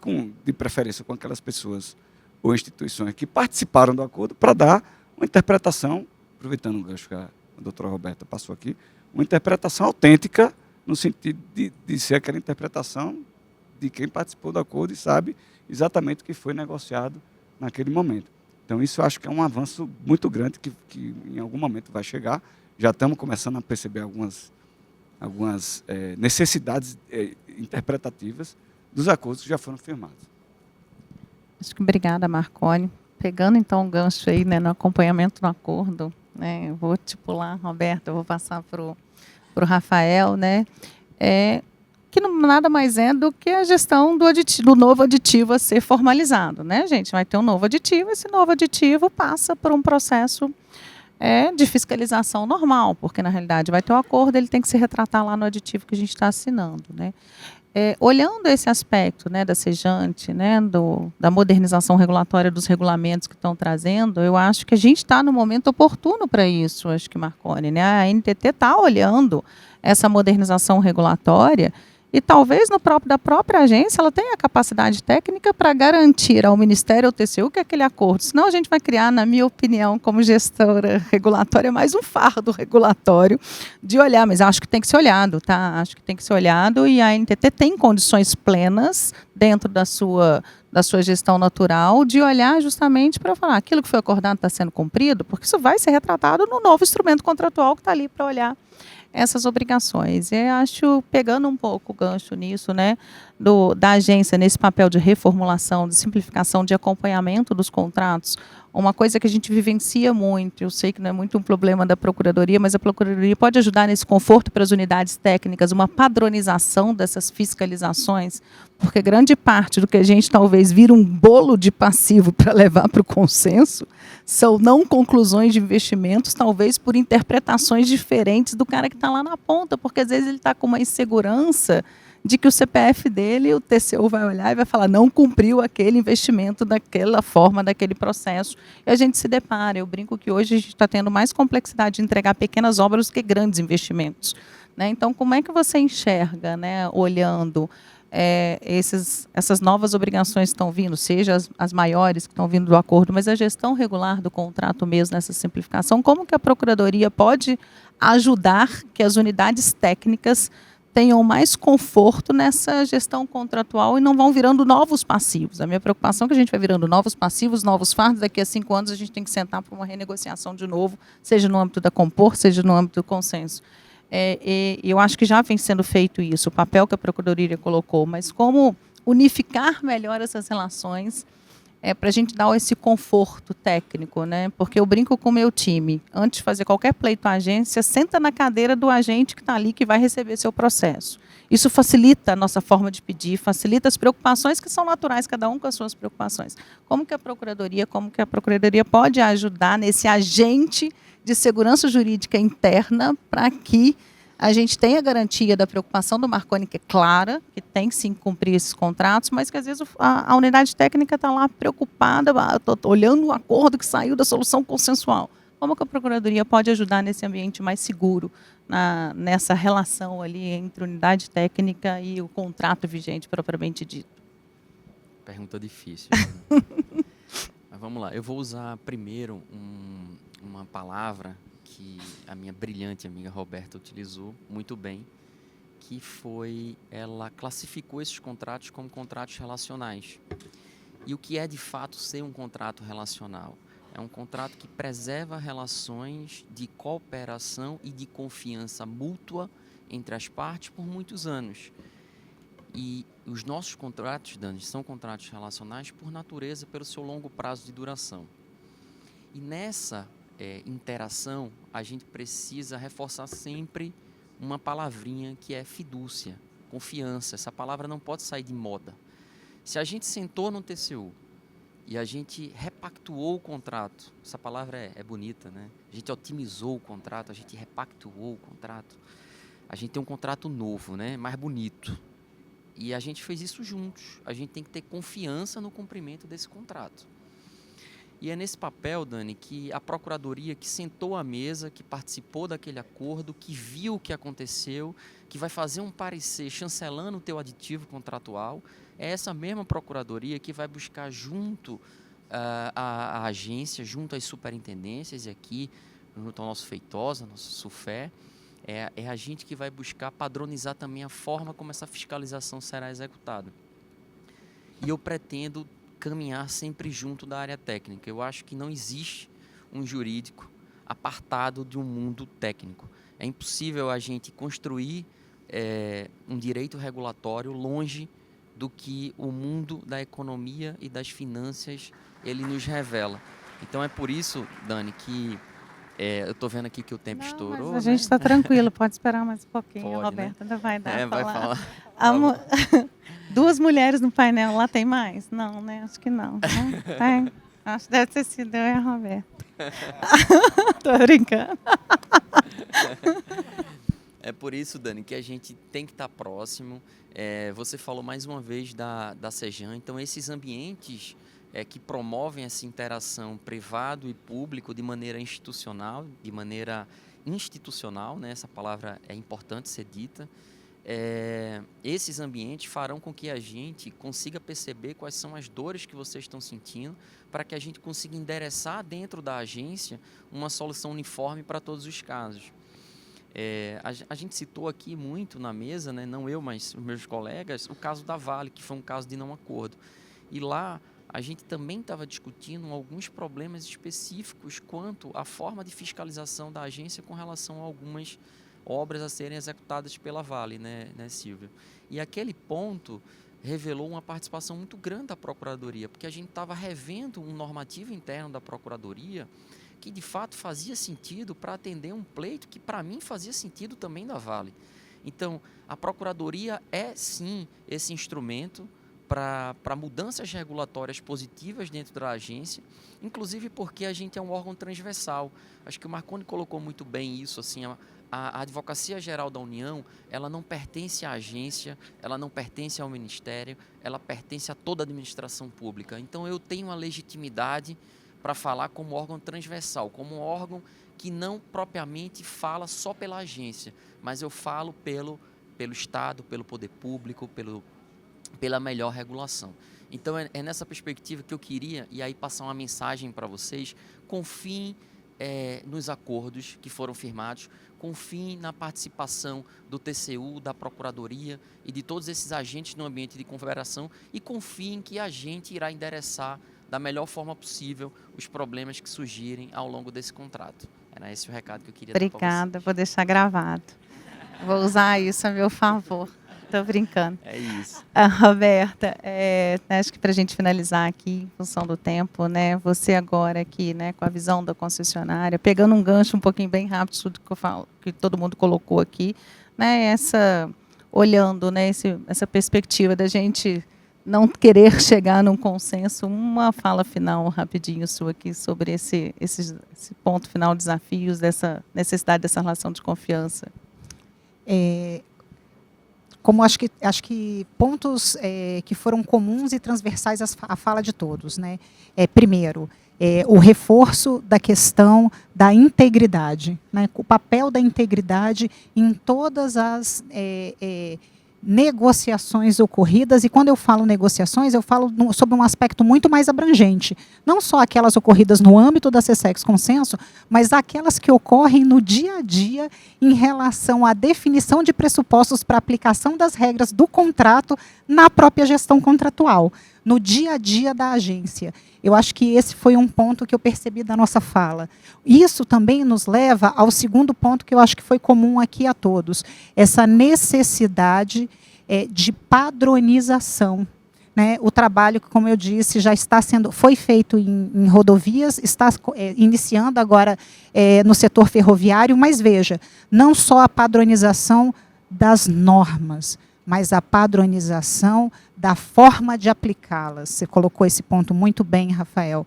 de preferência com aquelas pessoas ou instituições que participaram do acordo, para dar uma interpretação, aproveitando o gancho que a doutora Roberta passou aqui, uma interpretação autêntica, no sentido de ser aquela interpretação de quem participou do acordo e sabe exatamente o que foi negociado naquele momento. Então, isso eu acho que é um avanço muito grande que em algum momento vai chegar. Já estamos começando a perceber algumas necessidades interpretativas dos acordos que já foram firmados. Acho que obrigada, Marconi. Pegando então o gancho aí, né, no acompanhamento do acordo, né, eu vou te pular, Roberto, eu vou passar para o Rafael, né, que nada mais é do que a gestão do novo aditivo a ser formalizado, né, gente? Vai ter um novo aditivo, esse novo aditivo passa por um processo de fiscalização normal, porque na realidade vai ter um acordo, ele tem que se retratar lá no aditivo que a gente está assinando, né? Olhando esse aspecto, né, da Sejante, né, da modernização regulatória dos regulamentos que estão trazendo, eu acho que a gente está no momento oportuno para isso, acho que, Marconi, né? A NTT está olhando essa modernização regulatória e talvez da própria agência ela tenha a capacidade técnica para garantir ao Ministério, ao TCU, que aquele acordo. Senão a gente vai criar, na minha opinião, como gestora regulatória, mais um fardo regulatório de olhar. Mas acho que tem que ser olhado, tá? Acho que tem que ser olhado e a NTT tem condições plenas dentro da sua gestão natural de olhar justamente para falar aquilo que foi acordado está sendo cumprido, porque isso vai ser retratado no novo instrumento contratual que está ali para olhar essas obrigações. E acho, pegando um pouco o gancho nisso, né, da agência nesse papel de reformulação, de simplificação, de acompanhamento dos contratos, uma coisa que a gente vivencia muito, eu sei que não é muito um problema da Procuradoria, mas a Procuradoria pode ajudar nesse conforto para as unidades técnicas, uma padronização dessas fiscalizações, porque grande parte do que a gente talvez vira um bolo de passivo para levar para o consenso são não conclusões de investimentos, talvez por interpretações diferentes do cara que está lá na ponta, porque às vezes ele está com uma insegurança de que o CPF dele, o TCU vai olhar e vai falar, não cumpriu aquele investimento daquela forma, daquele processo. E a gente se depara, eu brinco que hoje a gente está tendo mais complexidade de entregar pequenas obras do que grandes investimentos, né? Então, como é que você enxerga, né, olhando essas novas obrigações que estão vindo, seja as maiores que estão vindo do acordo, mas a gestão regular do contrato mesmo, nessa simplificação, como que a Procuradoria pode ajudar que as unidades técnicas tenham mais conforto nessa gestão contratual e não vão virando novos passivos. A minha preocupação é que a gente vai virando novos passivos, novos fardos, daqui a 5 anos a gente tem que sentar para uma renegociação de novo, seja no âmbito da Compor, seja no âmbito do consenso. Eu acho que já vem sendo feito isso, o papel que a Procuradoria colocou, mas como unificar melhor essas relações para a gente dar esse conforto técnico, né? Porque eu brinco com o meu time, antes de fazer qualquer pleito à agência, senta na cadeira do agente que está ali, que vai receber seu processo. Isso facilita a nossa forma de pedir, facilita as preocupações que são naturais, cada um com as suas preocupações. Como que a Procuradoria pode ajudar nesse agente de segurança jurídica interna para que a gente tenha a garantia da preocupação do Marconi, que é clara, que tem que sim cumprir esses contratos, mas que às vezes a unidade técnica está lá preocupada, estou olhando o acordo que saiu da solução consensual. Como que a Procuradoria pode ajudar nesse ambiente mais seguro, nessa relação ali entre unidade técnica e o contrato vigente propriamente dito? Pergunta difícil. Mas vamos lá, eu vou usar primeiro uma palavra que a minha brilhante amiga Roberta utilizou muito bem, que foi, ela classificou esses contratos como contratos relacionais. E o que é de fato ser um contrato relacional? É um contrato que preserva relações de cooperação e de confiança mútua entre as partes por muitos anos. E os nossos contratos, Dani, são contratos relacionais por natureza, pelo seu longo prazo de duração. E nessa interação, a gente precisa reforçar sempre uma palavrinha que é fidúcia, confiança. Essa palavra não pode sair de moda. Se a gente sentou no TCU e a gente repactuou o contrato, essa palavra é bonita, né? A gente otimizou o contrato, a gente repactuou o contrato, a gente tem um contrato novo, né? Mais bonito. E a gente fez isso juntos. A gente tem que ter confiança no cumprimento desse contrato. E é nesse papel, Dani, que a Procuradoria que sentou à mesa, que participou daquele acordo, que viu o que aconteceu, que vai fazer um parecer chancelando o teu aditivo contratual, é essa mesma Procuradoria que vai buscar junto à agência, junto às superintendências, e aqui, junto ao nosso Feitosa, nosso SUFE, é a gente que vai buscar padronizar também a forma como essa fiscalização será executada. E eu pretendo caminhar sempre junto da área técnica. Eu acho que não existe um jurídico apartado de um mundo técnico. É impossível a gente construir um direito regulatório longe do que o mundo da economia e das finanças ele nos revela. Então é por isso, Dani, que eu estou vendo aqui que o tempo estourou. Mas a gente está tranquilo, pode esperar mais um pouquinho. Pode, a Roberta ainda vai dar vai falar. falar. Duas mulheres no painel, lá tem mais? Não, né? Acho que não. Tem. Acho que deve ter sido eu e a Roberta. Tô brincando. É por isso, Dani, que a gente tem que estar próximo. Você falou mais uma vez da Sejan, então esses ambientes que promovem essa interação privado e público de maneira institucional, né? Essa palavra é importante ser dita. Esses ambientes farão com que a gente consiga perceber quais são as dores que vocês estão sentindo, para que a gente consiga endereçar dentro da agência uma solução uniforme para todos os casos. A gente citou aqui muito na mesa, né, não eu, mas os meus colegas, o caso da Vale, que foi um caso de não acordo. E lá a gente também estava discutindo alguns problemas específicos quanto à forma de fiscalização da agência com relação a algumas obras a serem executadas pela Vale, né, Silvia? E aquele ponto revelou uma participação muito grande da Procuradoria, porque a gente estava revendo um normativo interno da Procuradoria que, de fato, fazia sentido para atender um pleito que, para mim, fazia sentido também da Vale. Então, a Procuradoria é, sim, esse instrumento para mudanças regulatórias positivas dentro da agência, inclusive porque a gente é um órgão transversal. Acho que o Marconi colocou muito bem isso, assim, a Advocacia Geral da União, ela não pertence à agência, ela não pertence ao Ministério, ela pertence a toda a administração pública. Então, eu tenho a legitimidade para falar como órgão transversal, como um órgão que não propriamente fala só pela agência, mas eu falo pelo Estado, pelo poder público, pela melhor regulação. Então, é nessa perspectiva que eu queria, e aí passar uma mensagem para vocês: confiem nos acordos que foram firmados, confiem na participação do TCU, da Procuradoria e de todos esses agentes no ambiente de cooperação, e confiem que a gente irá endereçar da melhor forma possível os problemas que surgirem ao longo desse contrato. Era esse o recado que eu queria dar para vocês. Obrigada, vou deixar gravado. Vou usar isso a meu favor. Estou brincando. É isso. Roberta, acho que para a gente finalizar aqui, em função do tempo, né, você agora aqui, né, com a visão da concessionária, pegando um gancho um pouquinho bem rápido, tudo que eu falo, que todo mundo colocou aqui, né, olhando, né, essa perspectiva da gente não querer chegar num consenso, uma fala final rapidinho sua aqui sobre esse ponto final, desafios, dessa necessidade dessa relação de confiança. Como acho que pontos que foram comuns e transversais à fala de todos, né? Primeiro, o reforço da questão da integridade, né? O papel da integridade em todas as negociações ocorridas, e quando eu falo negociações, eu falo sobre um aspecto muito mais abrangente, não só aquelas ocorridas no âmbito da SESEX Consenso, mas aquelas que ocorrem no dia a dia em relação à definição de pressupostos para aplicação das regras do contrato na própria gestão contratual, no dia a dia da agência. Eu acho que esse foi um ponto que eu percebi da nossa fala. Isso também nos leva ao segundo ponto que eu acho que foi comum aqui a todos, essa necessidade de padronização, né? O trabalho, como eu disse, foi feito em rodovias, está iniciando agora no setor ferroviário, mas veja, não só a padronização das normas, mas a padronização da forma de aplicá-las. Você colocou esse ponto muito bem, Rafael,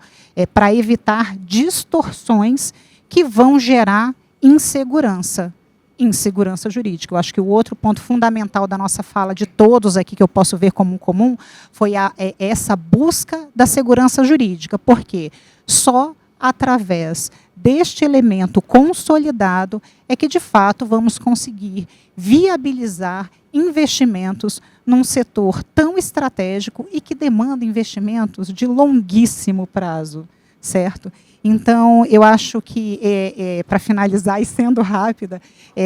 para evitar distorções que vão gerar insegurança jurídica. Eu acho que o outro ponto fundamental da nossa fala, de todos aqui que eu posso ver como comum, foi essa busca da segurança jurídica, porque só através deste elemento consolidado é que, de fato, vamos conseguir viabilizar investimentos num setor tão estratégico e que demanda investimentos de longuíssimo prazo, certo? Então, eu acho que, para finalizar e sendo rápida,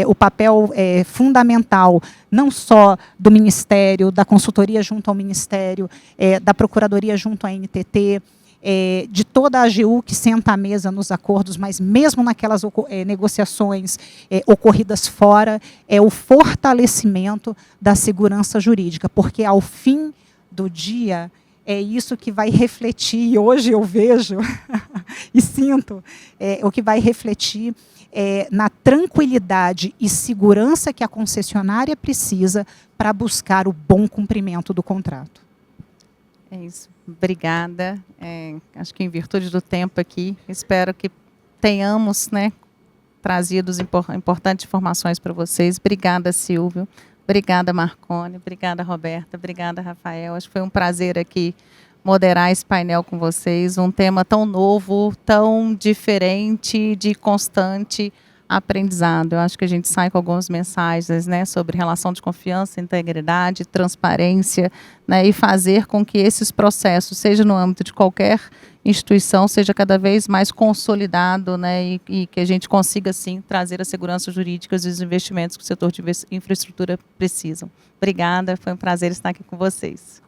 o papel fundamental, não só do Ministério, da consultoria junto ao Ministério, da Procuradoria junto à NTT, de toda a AGU que senta à mesa nos acordos, mas mesmo naquelas negociações ocorridas fora, é o fortalecimento da segurança jurídica, porque, ao fim do dia, é isso que vai refletir, e hoje eu vejo e sinto, o que vai refletir na tranquilidade e segurança que a concessionária precisa para buscar o bom cumprimento do contrato. É isso. Obrigada. Acho que em virtude do tempo aqui, espero que tenhamos, né, trazido importantes informações para vocês. Obrigada, Silvio. Obrigada, Marcone. Obrigada, Roberta. Obrigada, Rafael. Acho que foi um prazer aqui moderar esse painel com vocês. Um tema tão novo, tão diferente, de constante aprendizado. Eu acho que a gente sai com algumas mensagens, né, sobre relação de confiança, integridade, transparência, né, e fazer com que esses processos, seja no âmbito de qualquer instituição, seja cada vez mais consolidado, né, e que a gente consiga, sim, trazer a segurança jurídica e os investimentos que o setor de infraestrutura precisam. Obrigada, foi um prazer estar aqui com vocês.